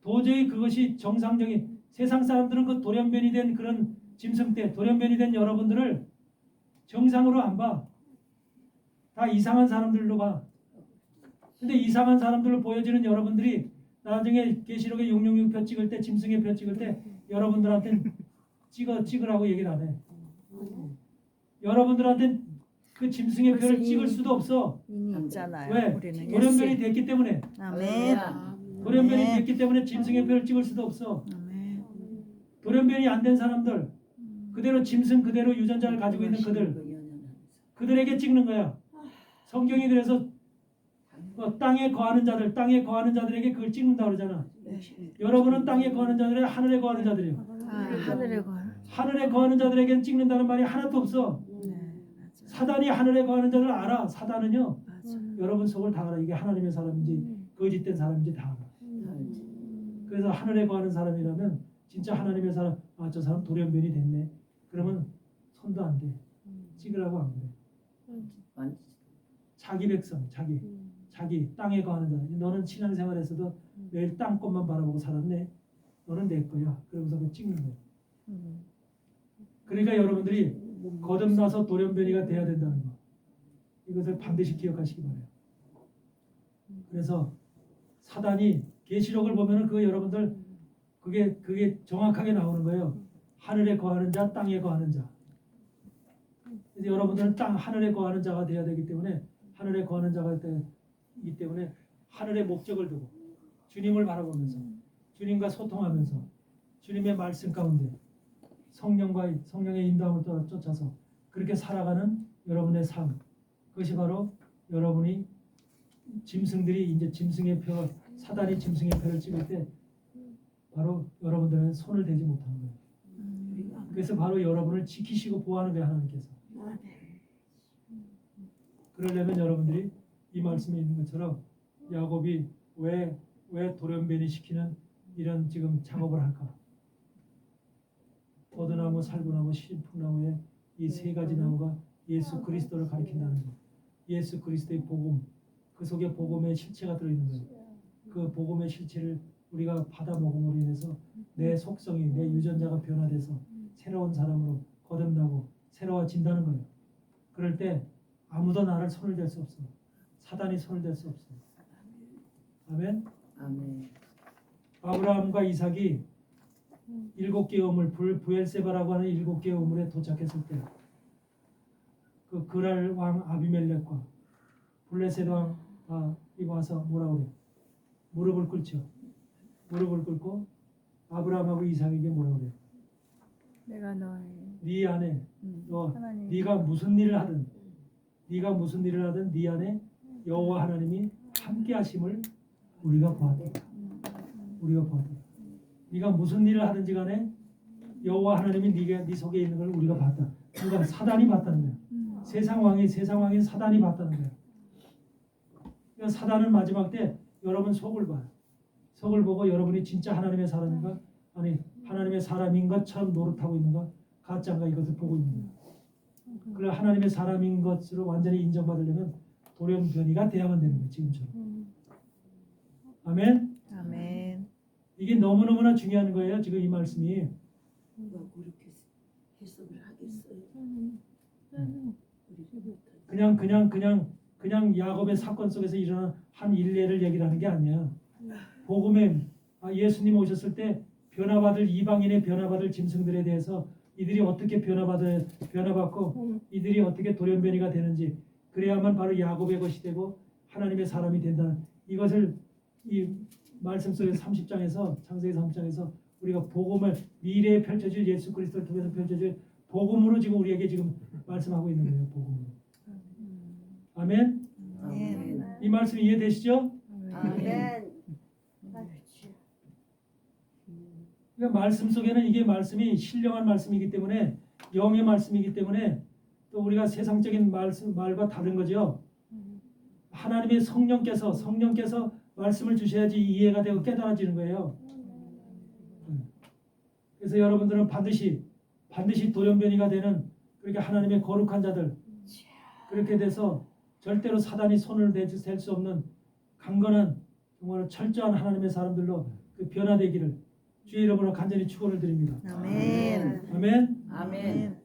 도저히 그것이 정상적인 세상 사람들은 그 돌연변이 된 그런 짐승 때 돌연변이 된 여러분들을 정상으로 안 봐. 다 이상한 사람들로 봐. 근데 이상한 사람들로 보여지는 여러분들이 나중에 계시록에 666표 찍을 때 짐승의 표 찍을 때 여러분들한테는 찍으라고 얘기를 안 해. 여러분들한테는 그 짐승의 표를 찍을 수도 없어. 이미 있잖아요. 왜? 우리는 돌연변이 됐기 때문에. 아멘. 돌연변이 아멘. 됐기 때문에 짐승의 표를 찍을 수도 없어. 아멘. 돌연변이 안 된 사람들 그대로 짐승 그대로 유전자를 가지고 있는 그들에게 찍는 거야. 성경이 그래서 땅에 거하는 자들에게 그걸 찍는다 그러잖아. 여러분은 땅에 거하는 자들이 하늘에 거하는 자들이에요. 하늘에 거. 하늘에 거하는 자들에게는 찍는다는 말이 하나도 없어. 네. 사단이 하늘에 거하는 자를 알아. 사단은요. 맞아. 여러분 속을 다 알아. 이게 하나님의 사람인지 거짓된 사람인지 다 알아. 그래서 하늘에 거하는 사람이라면 진짜 하나님의 사람, 아, 저 사람 돌연변이 됐네. 그러면 손도 안 돼. 찍으라고 안 그래. 자기 백성, 자기 땅에 거하는 자들. 너는 신앙생활에서도 매일 땅꽃만 바라보고 살았네. 너는 내 거야. 그러면서 그 찍는 거야. 그러니까 여러분들이 거듭나서 돌연변이가 돼야 된다는 거. 이것을 반드시 기억하시기 바래요. 그래서 사단이 계시록을 보면은 그 여러분들 그게 정확하게 나오는 거예요. 하늘에 거하는 자, 땅에 거하는 자. 그래서 여러분들은 하늘에 거하는 자가 되어야 되기 때문에 하늘에 거하는 자가 되기 때문에 하늘의 목적을 두고 주님을 바라보면서 주님과 소통하면서 주님의 말씀 가운데 성령의 인도함을 쫓아서 그렇게 살아가는 여러분의 삶, 그것이 바로 여러분이 짐승들이 이제 짐승의 표, 사단이 짐승의 표를 찍을 때 바로 여러분들은 손을 대지 못하는 거예요. 그래서 바로 여러분을 지키시고 보호하는 거예요, 하나님께서. 그러려면 여러분들이 이 말씀에 있는 것처럼 야곱이 왜 돌연변이 시키는 이런 지금 작업을 할까? 포도나무, 살구나무, 신풍나무의 이 세 가지 나무가 예수 그리스도를 가리킨다는 거. 예수 그리스도의 복음, 그 속에 복음의 실체가 들어있는 거예요. 그 복음의 실체를 우리가 받아 먹음으로 인해서 내 속성이, 내 유전자가 변화돼서 새로운 사람으로 거듭나고 새로워진다는 거예요. 그럴 때 아무도 나를 손을 댈 수 없어. 사단이 손을 댈 수 없어. 아멘. 아멘. 아브라함과 이삭이 7개의 우물, 부엘세바라고 하는 7개의 우물에 도착했을 때 그 그랄 왕 아비멜렉과 블레셋 왕 이거 와서 뭐라 그래? 무릎을 꿇죠. 무릎을 꿇고 아브라함하고 이삭에게 뭐라 그래? 내가 너의 네 안에 너 하나님. 네가 무슨 일을 하든 네 안에 여호와 하나님이 함께 하심을 우리가 보았다. 네가 무슨 일을 하든지 간에 여호와 하나님이 네 속에 있는 걸 우리가 봤다. 그러니까 사단이 봤다는 거야. 세상 왕인 사단이 봤다는 거야. 그러니까 사단은 마지막 때 여러분 속을 봐요. 속을 보고 여러분이 진짜 하나님의 사람인가 아니 하나님의 사람인 것처럼 노릇하고 있는가 가짜인가 이것을 보고 있는 거야. 그래 하나님의 사람인 것으로 완전히 인정받으려면 돌연변이가 돼야만 되는 거예요. 지금처럼. 아멘. 아멘. 이게 너무너무나 중요한 거예요. 지금 이 말씀이. 누가 그렇게 해석을 하겠어요? 그냥 야곱의 사건 속에서 일어난 한 일례를 얘기를 하는 게 아니야. 복음에 예수님 오셨을 때 변화받을 이방인의 변화받을 짐승들에 대해서 이들이 어떻게 변화받고 이들이 어떻게 돌연변이가 되는지 그래야만 바로 야곱의 것이 되고 하나님의 사람이 된다는 이것을 이 말씀 속에서 30장에서 창세기 3장에서 우리가 복음을 미래에 펼쳐질 예수 그리스도를 통해서 펼쳐질 복음으로 지금 우리에게 지금 말씀하고 있는 거예요. 복음으로. 아멘. 아멘. 이 말씀 이해되시죠? 아멘. 그러니까 말씀 속에는 이게 말씀이 신령한 말씀이기 때문에 영의 말씀이기 때문에 또 우리가 세상적인 말과 다른 거죠. 하나님의 성령께서 말씀을 주셔야지 이해가 되고 깨달아지는 거예요. 그래서 여러분들은 반드시 돌연변이가 되는 그렇게 하나님의 거룩한 자들 그렇게 돼서 절대로 사단이 손을 댈 수 없는 강건한 정말 철저한 하나님의 사람들로 그 변화되기를 주의 이름으로 간절히 축원을 드립니다. 아멘. 아멘. 아멘.